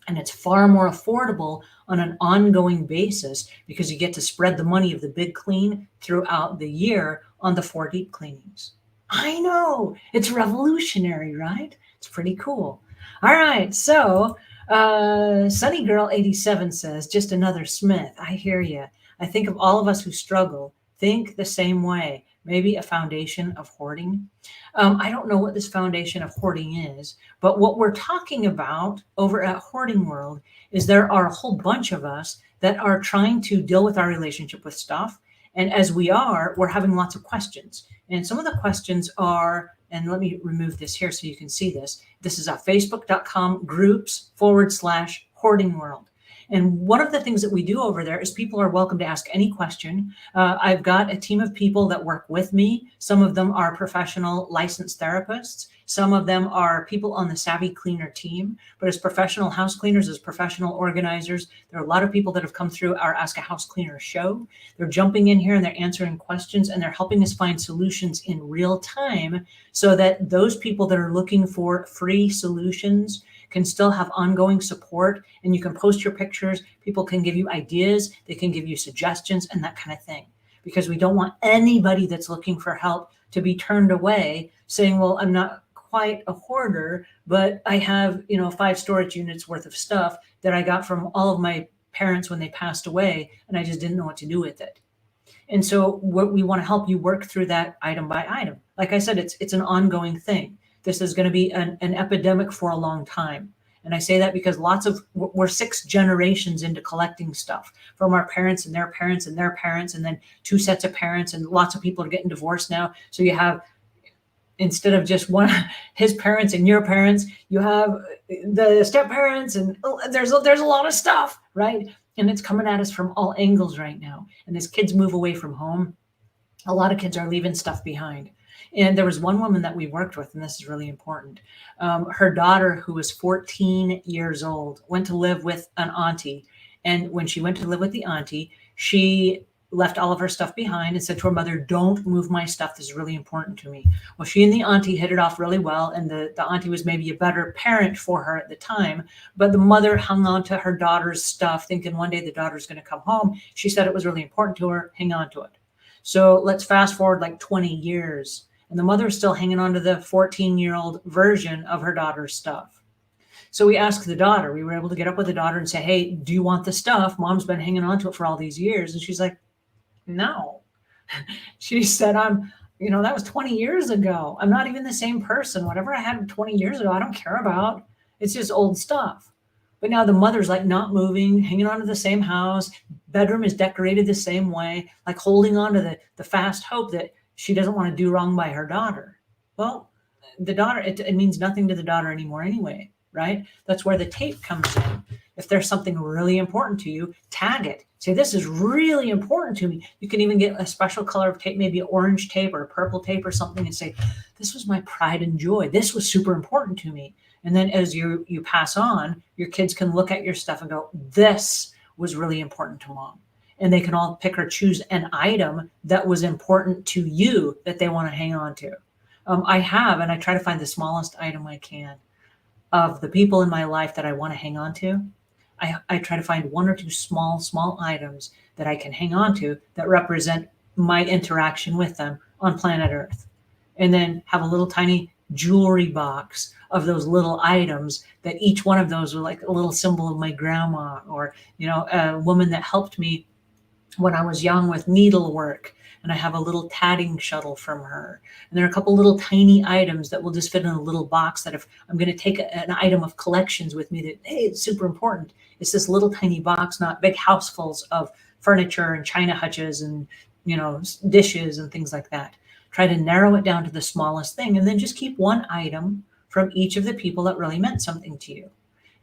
And it's far more affordable on an ongoing basis because you get to spread the money of the big clean throughout the year on the 4 deep cleanings. I know, it's revolutionary, right? It's pretty cool. All right, so Sunny Girl 87 says, just another Smith. I hear you. I think of all of us who struggle, think the same way. Maybe a foundation of hoarding. I don't know what this foundation of hoarding is, but what we're talking about over at Hoarding World is there are a whole bunch of us that are trying to deal with our relationship with stuff. And as we're having lots of questions. And some of the questions are, and let me remove this here so you can see this. This is at facebook.com groups/hoarding world. And one of the things that we do over there is people are welcome to ask any question. I've got a team of people that work with me. Some of them are professional licensed therapists. Some of them are people on the Savvy Cleaner team. But as professional house cleaners, as professional organizers, there are a lot of people that have come through our Ask a House Cleaner show. They're jumping in here and they're answering questions, and they're helping us find solutions in real time so that those people that are looking for free solutions can still have ongoing support, and you can post your pictures. People can give you ideas, they can give you suggestions and that kind of thing, because we don't want anybody that's looking for help to be turned away saying, well, I'm not quite a hoarder, but I have, 5 storage units worth of stuff that I got from all of my parents when they passed away, and I just didn't know what to do with it. And so what we want to help you work through that item by item. Like I said, it's an ongoing thing. This is going to be an epidemic for a long time. And I say that because we're 6 generations into collecting stuff from our parents and their parents and their parents, and then 2 sets of parents, and lots of people are getting divorced now. So you have instead of just one, his parents and your parents, you have the step parents, and there's a lot of stuff, right? And it's coming at us from all angles right now. And as kids move away from home, a lot of kids are leaving stuff behind. And there was one woman that we worked with, and this is really important. Her daughter, who was 14 years old, went to live with an auntie. And when she went to live with the auntie, she left all of her stuff behind and said to her mother, "Don't move my stuff. This is really important to me." Well, she and the auntie hit it off really well. And the auntie was maybe a better parent for her at the time. But the mother hung on to her daughter's stuff, thinking one day the daughter's going to come home. She said it was really important to her. Hang on to it. So let's fast forward like 20 years. And the mother is still hanging on to the 14-year-old version of her daughter's stuff. So we asked the daughter, we were able to get up with the daughter and say, "Hey, do you want the stuff? Mom's been hanging on to it for all these years." And she's like, "No." She said, that was 20 years ago. I'm not even the same person. Whatever I had 20 years ago, I don't care about. It's just old stuff. But now the mother's like not moving, hanging on to the same house. Bedroom is decorated the same way, like holding on to the fast hope that she doesn't want to do wrong by her daughter. Well, the daughter, it means nothing to the daughter anymore anyway, right? That's where the tape comes in. If there's something really important to you, tag it. Say, "This is really important to me." You can even get a special color of tape, maybe orange tape or a purple tape or something, and say, "This was my pride and joy. This was super important to me." And then as you pass on, your kids can look at your stuff and go, "This was really important to Mom." And they can all pick or choose an item that was important to you that they want to hang on to. I try to find the smallest item I can of the people in my life that I want to hang on to. I try to find one or two small items that I can hang on to that represent my interaction with them on planet Earth. And then have a little tiny jewelry box of those little items that each one of those were like a little symbol of my grandma, or, a woman that helped me when I was young with needlework. And I have a little tatting shuttle from her. And there are a couple little tiny items that will just fit in a little box that if I'm going to take an item of collections with me that, hey, it's super important. It's this little tiny box, not big housefuls of furniture and china hutches and, dishes and things like that. Try to narrow it down to the smallest thing, and then just keep one item from each of the people that really meant something to you.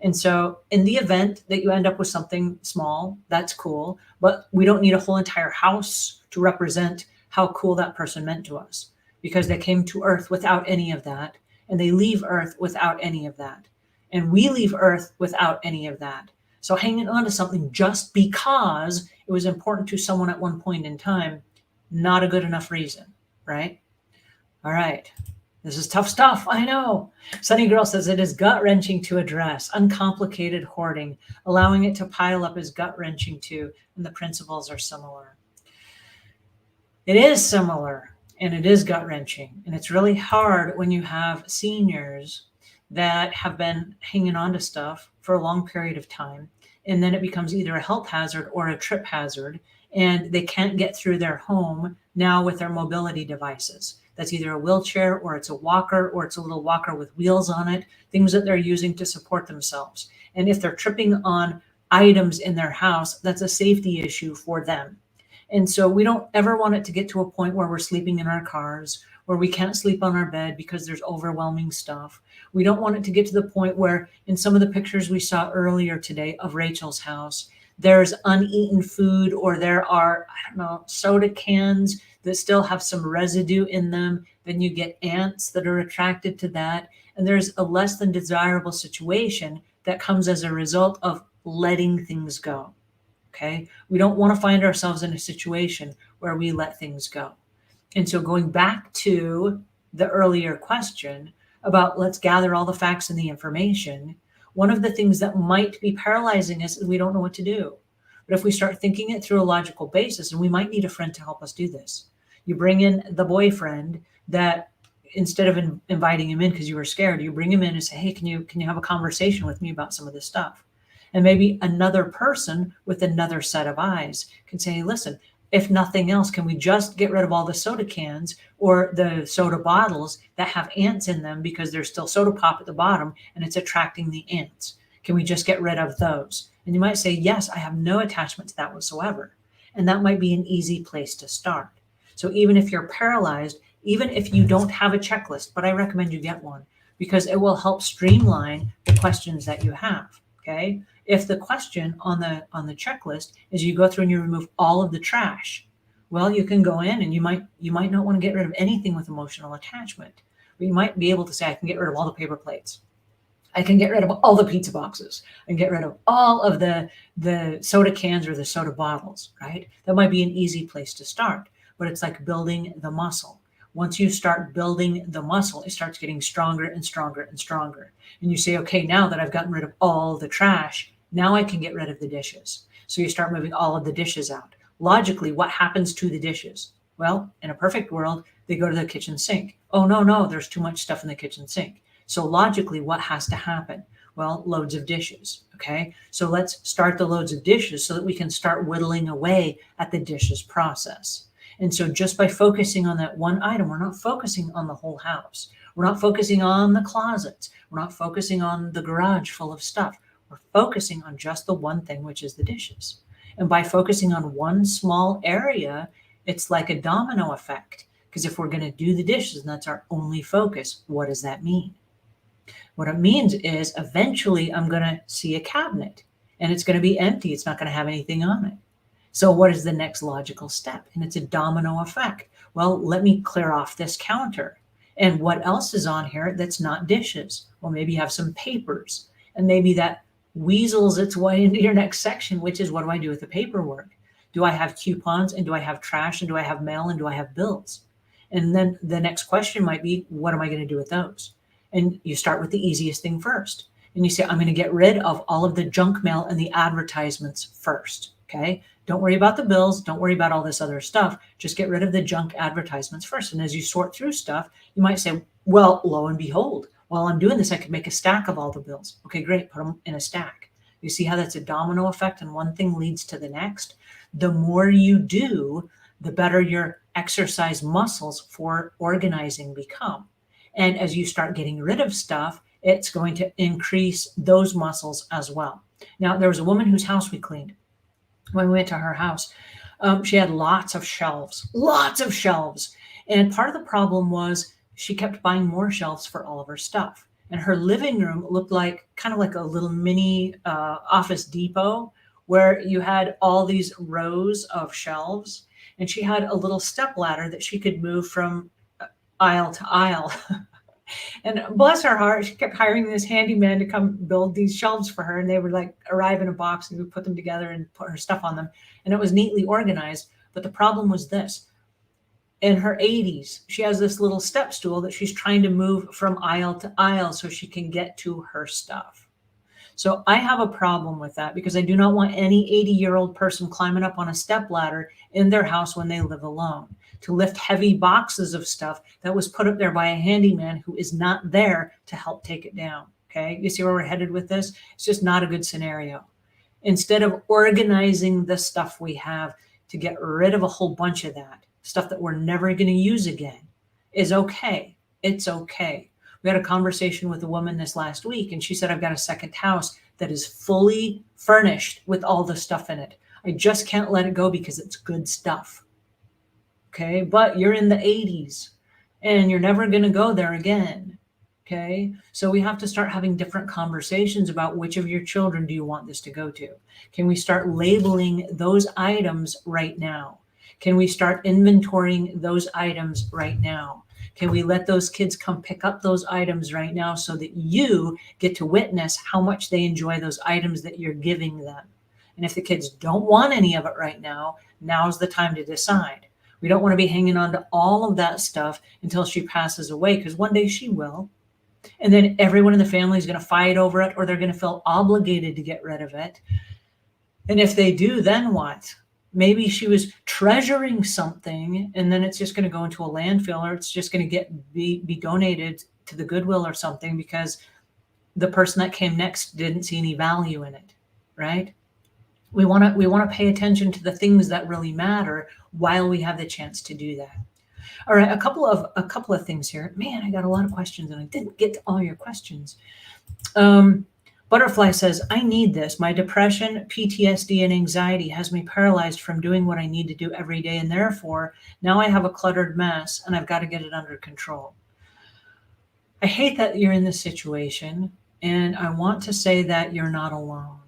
And so in the event that you end up with something small, that's cool, but we don't need a whole entire house to represent how cool that person meant to us, because they came to Earth without any of that, and they leave Earth without any of that. And we leave Earth without any of that. So hanging on to something just because it was important to someone at one point in time, not a good enough reason, right? All right. This is tough stuff, I know. Sunny Girl says it is gut-wrenching to address. Uncomplicated hoarding. Allowing it to pile up is gut-wrenching too, and the principles are similar. It is similar, and it is gut-wrenching. And it's really hard when you have seniors that have been hanging on to stuff for a long period of time, and then it becomes either a health hazard or a trip hazard, and they can't get through their home now with their mobility devices. That's either a wheelchair, or it's a walker, or it's a little walker with wheels on it, things that they're using to support themselves. And if they're tripping on items in their house, that's a safety issue for them. And so we don't ever want it to get to a point where we're sleeping in our cars, where we can't sleep on our bed because there's overwhelming stuff. We don't want it to get to the point where, in some of the pictures we saw earlier today of Rachel's house, there's uneaten food, or there are, soda cans that still have some residue in them. Then you get ants that are attracted to that. And there's a less than desirable situation that comes as a result of letting things go. Okay. We don't want to find ourselves in a situation where we let things go. And so going back to the earlier question about let's gather all the facts and the information, one of the things that might be paralyzing us is we don't know what to do. But if we start thinking it through a logical basis, and we might need a friend to help us do this. You bring in the boyfriend that, instead of inviting him in because you were scared, you bring him in and say, "Hey, can you have a conversation with me about some of this stuff?" And maybe another person with another set of eyes can say, "Hey, listen, if nothing else, can we just get rid of all the soda cans or the soda bottles that have ants in them because there's still soda pop at the bottom and it's attracting the ants? Can we just get rid of those?" And you might say, "Yes, I have no attachment to that whatsoever." And that might be an easy place to start. So even if you're paralyzed, even if you don't have a checklist, but I recommend you get one because it will help streamline the questions that you have. Okay. If the question on the checklist is you go through and you remove all of the trash, well, you can go in and you might not want to get rid of anything with emotional attachment. But you might be able to say, I can get rid of all the paper plates. I can get rid of all the pizza boxes and get rid of all of the soda cans or the soda bottles, right? That might be an easy place to start, but it's like building the muscle. Once you start building the muscle, it starts getting stronger and stronger and stronger. And you say, okay, now that I've gotten rid of all the trash, now I can get rid of the dishes. So you start moving all of the dishes out. Logically, what happens to the dishes? Well, in a perfect world, they go to the kitchen sink. Oh, no, there's too much stuff in the kitchen sink. So logically, what has to happen? Well, loads of dishes, okay? So let's start the loads of dishes so that we can start whittling away at the dishes process. And so just by focusing on that one item, we're not focusing on the whole house. We're not focusing on the closets. We're not focusing on the garage full of stuff. We're focusing on just the one thing, which is the dishes. And by focusing on one small area, it's like a domino effect. Because if we're going to do the dishes and that's our only focus, what does that mean? What it means is eventually I'm going to see a cabinet and it's going to be empty. It's not going to have anything on it. So what is the next logical step? And it's a domino effect. Well, let me clear off this counter. And what else is on here that's not dishes? Well, maybe you have some papers and maybe that weasels its way into your next section, which is what do I do with the paperwork? Do I have coupons and do I have trash and do I have mail and do I have bills? And then the next question might be, what am I going to do with those? And you start with the easiest thing first. And you say, I'm going to get rid of all of the junk mail and the advertisements first. Okay. Don't worry about the bills. Don't worry about all this other stuff. Just get rid of the junk advertisements first. And as you sort through stuff, you might say, well, lo and behold, while I'm doing this, I can make a stack of all the bills. Okay, great. Put them in a stack. You see how that's a domino effect and one thing leads to the next? The more you do, the better your exercise muscles for organizing become. And as you start getting rid of stuff, it's going to increase those muscles as well. Now, there was a woman whose house we cleaned. When we went to her house, she had lots of shelves. And part of the problem was she kept buying more shelves for all of her stuff. And her living room looked like kind of like a little mini Office Depot where you had all these rows of shelves. And she had a little step ladder that she could move from aisle to aisle. And bless her heart, she kept hiring this handyman to come build these shelves for her. And they would like arrive in a box and we put them together and put her stuff on them. And it was neatly organized. But the problem was this. In her 80s, she has this little step stool that she's trying to move from aisle to aisle so she can get to her stuff. So I have a problem with that because I do not want any 80-year-old person climbing up on a step ladder in their house when they live alone to lift heavy boxes of stuff that was put up there by a handyman who is not there to help take it down. Okay, you see where we're headed with this? It's just not a good scenario. Instead of organizing the stuff we have to get rid of a whole bunch of that, stuff that we're never going to use again, is okay. It's okay. We had a conversation with a woman this last week, and she said, I've got a second house that is fully furnished with all the stuff in it. I just can't let it go because it's good stuff. Okay, but you're in the 80s and you're never going to go there again. Okay, so we have to start having different conversations about which of your children do you want this to go to? Can we start labeling those items right now? Can we start inventorying those items right now? Can we let those kids come pick up those items right now so that you get to witness how much they enjoy those items that you're giving them? And if the kids don't want any of it right now, now's the time to decide. We don't want to be hanging on to all of that stuff until she passes away, because one day she will. And then everyone in the family is going to fight over it, or they're going to feel obligated to get rid of it. And if they do, then what? Maybe she was treasuring something and then it's just going to go into a landfill, or it's just going to be donated to the Goodwill or something because the person that came next didn't see any value in it, right? We want to pay attention to the things that really matter while we have the chance to do that. All right, a couple of things here. Man, I got a lot of questions and I didn't get to all your questions. Butterfly says, I need this. My depression, PTSD, and anxiety has me paralyzed from doing what I need to do every day. And therefore, now I have a cluttered mess and I've got to get it under control. I hate that you're in this situation. And I want to say that you're not alone.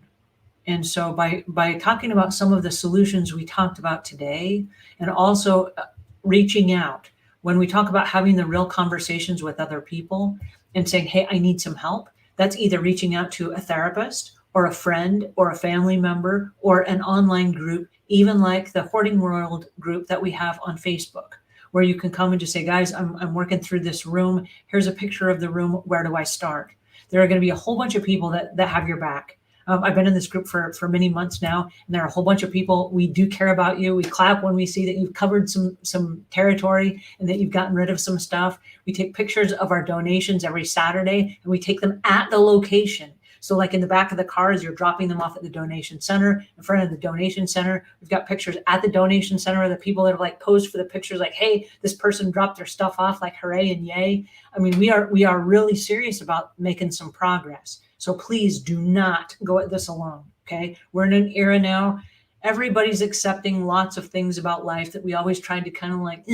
And so by talking about some of the solutions we talked about today, and also reaching out, when we talk about having the real conversations with other people and saying, hey, I need some help, that's either reaching out to a therapist or a friend or a family member or an online group, even like the Hoarding World group that we have on Facebook, where you can come and just say, guys, I'm working through this room. Here's a picture of the room. Where do I start? There are going to be a whole bunch of people that have your back. I've been in this group for many months now, and there are a whole bunch of people. We do care about you. We clap when we see that you've covered some territory and that you've gotten rid of some stuff. We take pictures of our donations every Saturday, and we take them at the location. So like in the back of the car, as you're dropping them off at the donation center, in front of the donation center, we've got pictures at the donation center of the people that have like posed for the pictures, like, hey, this person dropped their stuff off, like hooray and yay. I mean, we are really serious about making some progress. So please do not go at this alone, okay? We're in an era now. Everybody's accepting lots of things about life that we always tried to kind of like,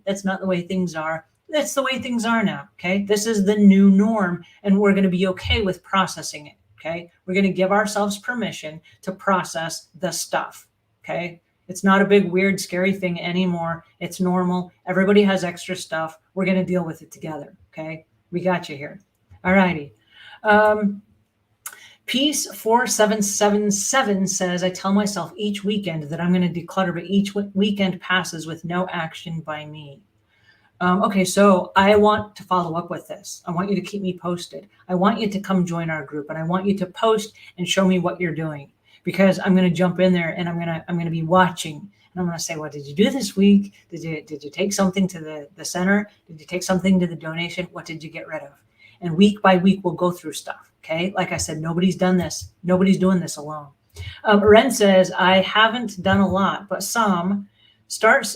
that's not the way things are. That's the way things are now, okay? This is the new norm, and we're going to be okay with processing it, okay? We're going to give ourselves permission to process the stuff, okay? It's not a big, weird, scary thing anymore. It's normal. Everybody has extra stuff. We're going to deal with it together, okay? We got you here. All righty. Peace 4777 says, I tell myself each weekend that I'm going to declutter, but each weekend passes with no action by me. Okay, so I want to follow up with this. I want you to keep me posted. I want you to come join our group, and I want you to post and show me what you're doing, because I'm going to jump in there and I'm going to be watching, and I'm going to say, what did you do this week? Did you take something to the center? Did you take something to the donation? What did you get rid of? And week by week, we'll go through stuff. Okay. Like I said, nobody's done this. Nobody's doing this alone. Ren says, I haven't done a lot, but some. Start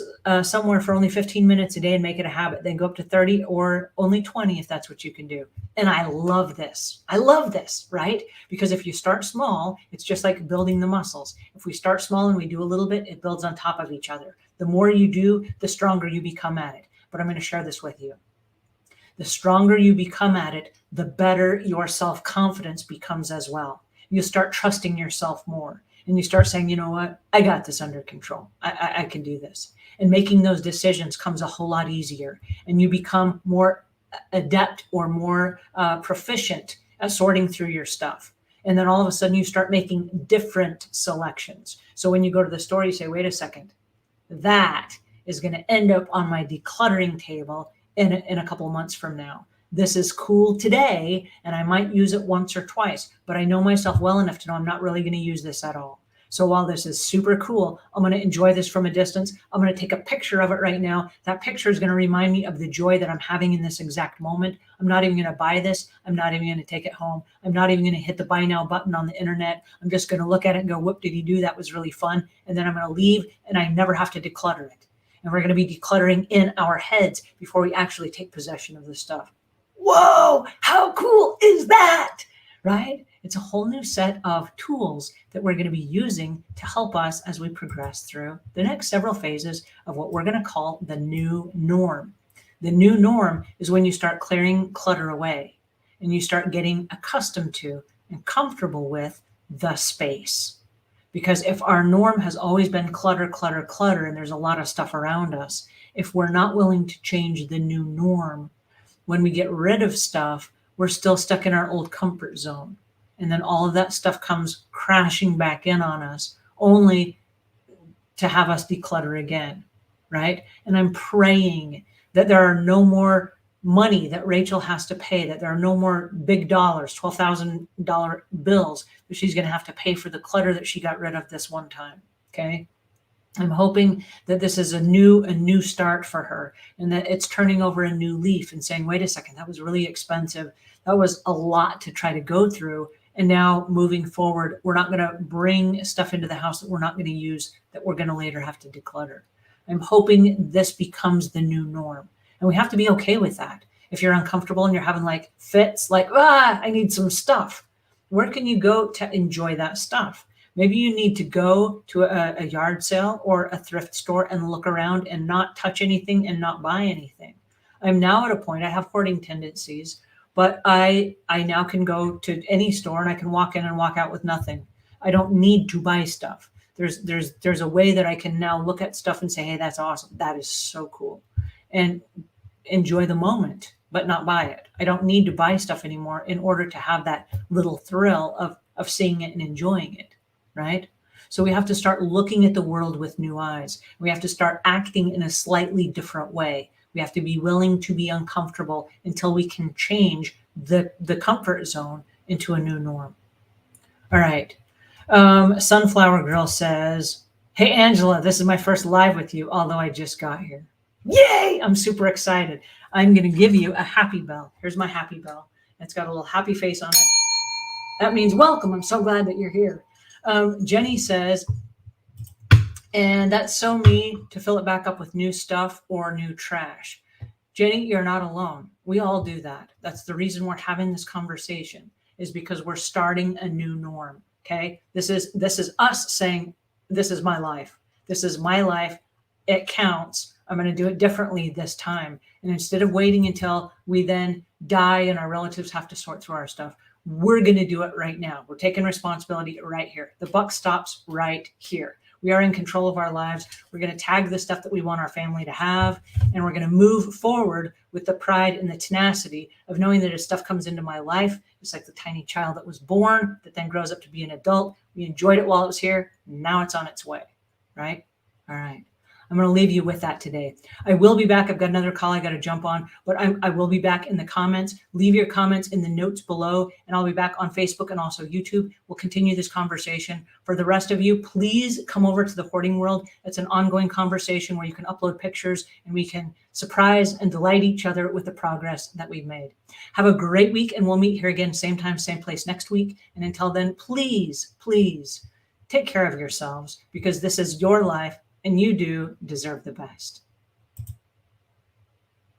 somewhere for only 15 minutes a day and make it a habit. Then go up to 30 or only 20 if that's what you can do. And I love this. I love this, right? Because if you start small, it's just like building the muscles. If we start small and we do a little bit, it builds on top of each other. The more you do, the stronger you become at it. But I'm going to share this with you. The stronger you become at it, the better your self-confidence becomes as well. You start trusting yourself more. And you start saying, you know what, I got this under control. I can do this. And making those decisions comes a whole lot easier. And you become more adept or more proficient at sorting through your stuff. And then all of a sudden you start making different selections. So when you go to the store, you say, wait a second, that is going to end up on my decluttering table in a couple of months from now. This is cool today, and I might use it once or twice, but I know myself well enough to know I'm not really going to use this at all. So while this is super cool, I'm going to enjoy this from a distance. I'm going to take a picture of it right now. That picture is going to remind me of the joy that I'm having in this exact moment. I'm not even going to buy this. I'm not even going to take it home. I'm not even going to hit the buy now button on the internet. I'm just going to look at it and go, whoop, did he do? That was really fun. And then I'm going to leave, and I never have to declutter it. And we're going to be decluttering in our heads before we actually take possession of the stuff. Whoa, how cool is that, right? It's a whole new set of tools that we're going to be using to help us as we progress through the next several phases of what we're going to call the new norm. The new norm is when you start clearing clutter away and you start getting accustomed to and comfortable with the space. Because if our norm has always been clutter, clutter, clutter, and there's a lot of stuff around us, if we're not willing to change the new norm, when we get rid of stuff, we're still stuck in our old comfort zone. And then all of that stuff comes crashing back in on us, only to have us declutter again, right? And I'm praying that there are no more money that Rachel has to pay, that there are no more big dollars, $12,000 bills that she's going to have to pay for the clutter that she got rid of this one time, okay? I'm hoping that this is a new start for her, and that it's turning over a new leaf and saying, wait a second, that was really expensive. That was a lot to try to go through. And now moving forward, we're not going to bring stuff into the house that we're not going to use, that we're going to later have to declutter. I'm hoping this becomes the new norm. And we have to be okay with that. If you're uncomfortable and you're having like fits, like, I need some stuff. Where can you go to enjoy that stuff? Maybe you need to go to a yard sale or a thrift store and look around and not touch anything and not buy anything. I'm now at a point, I have hoarding tendencies, but I now can go to any store and I can walk in and walk out with nothing. I don't need to buy stuff. There's a way that I can now look at stuff and say, hey, that's awesome. That is so cool. And enjoy the moment, but not buy it. I don't need to buy stuff anymore in order to have that little thrill of seeing it and enjoying it, right? So we have to start looking at the world with new eyes. We have to start acting in a slightly different way. We have to be willing to be uncomfortable until we can change the comfort zone into a new norm. All right. Sunflower Girl says, hey, Angela, this is my first live with you, although I just got here. Yay! I'm super excited. I'm going to give you a happy bell. Here's my happy bell. It's got a little happy face on it. That means welcome. I'm so glad that you're here. Jenny says, and that's so me to fill it back up with new stuff or new trash. Jenny, you're not alone. We all do that. That's the reason we're having this conversation, is because we're starting a new norm. Okay. This is us saying, this is my life. This is my life. It counts. I'm going to do it differently this time. And instead of waiting until we then die and our relatives have to sort through our stuff, we're going to do it right now. We're taking responsibility right here. The buck stops right here. We are in control of our lives. We're going to tag the stuff that we want our family to have, and we're going to move forward with the pride and the tenacity of knowing that as stuff comes into my life, it's like the tiny child that was born, that then grows up to be an adult. We enjoyed it while it was here. Now it's on its way, right? All right. I'm going to leave you with that today. I will be back. I've got another call I got to jump on, but I will be back in the comments. Leave your comments in the notes below, and I'll be back on Facebook and also YouTube. We'll continue this conversation. For the rest of you, please come over to the Hoarding World. It's an ongoing conversation where you can upload pictures and we can surprise and delight each other with the progress that we've made. Have a great week, and we'll meet here again, same time, same place next week. And until then, please, please take care of yourselves, because this is your life. And you do deserve the best.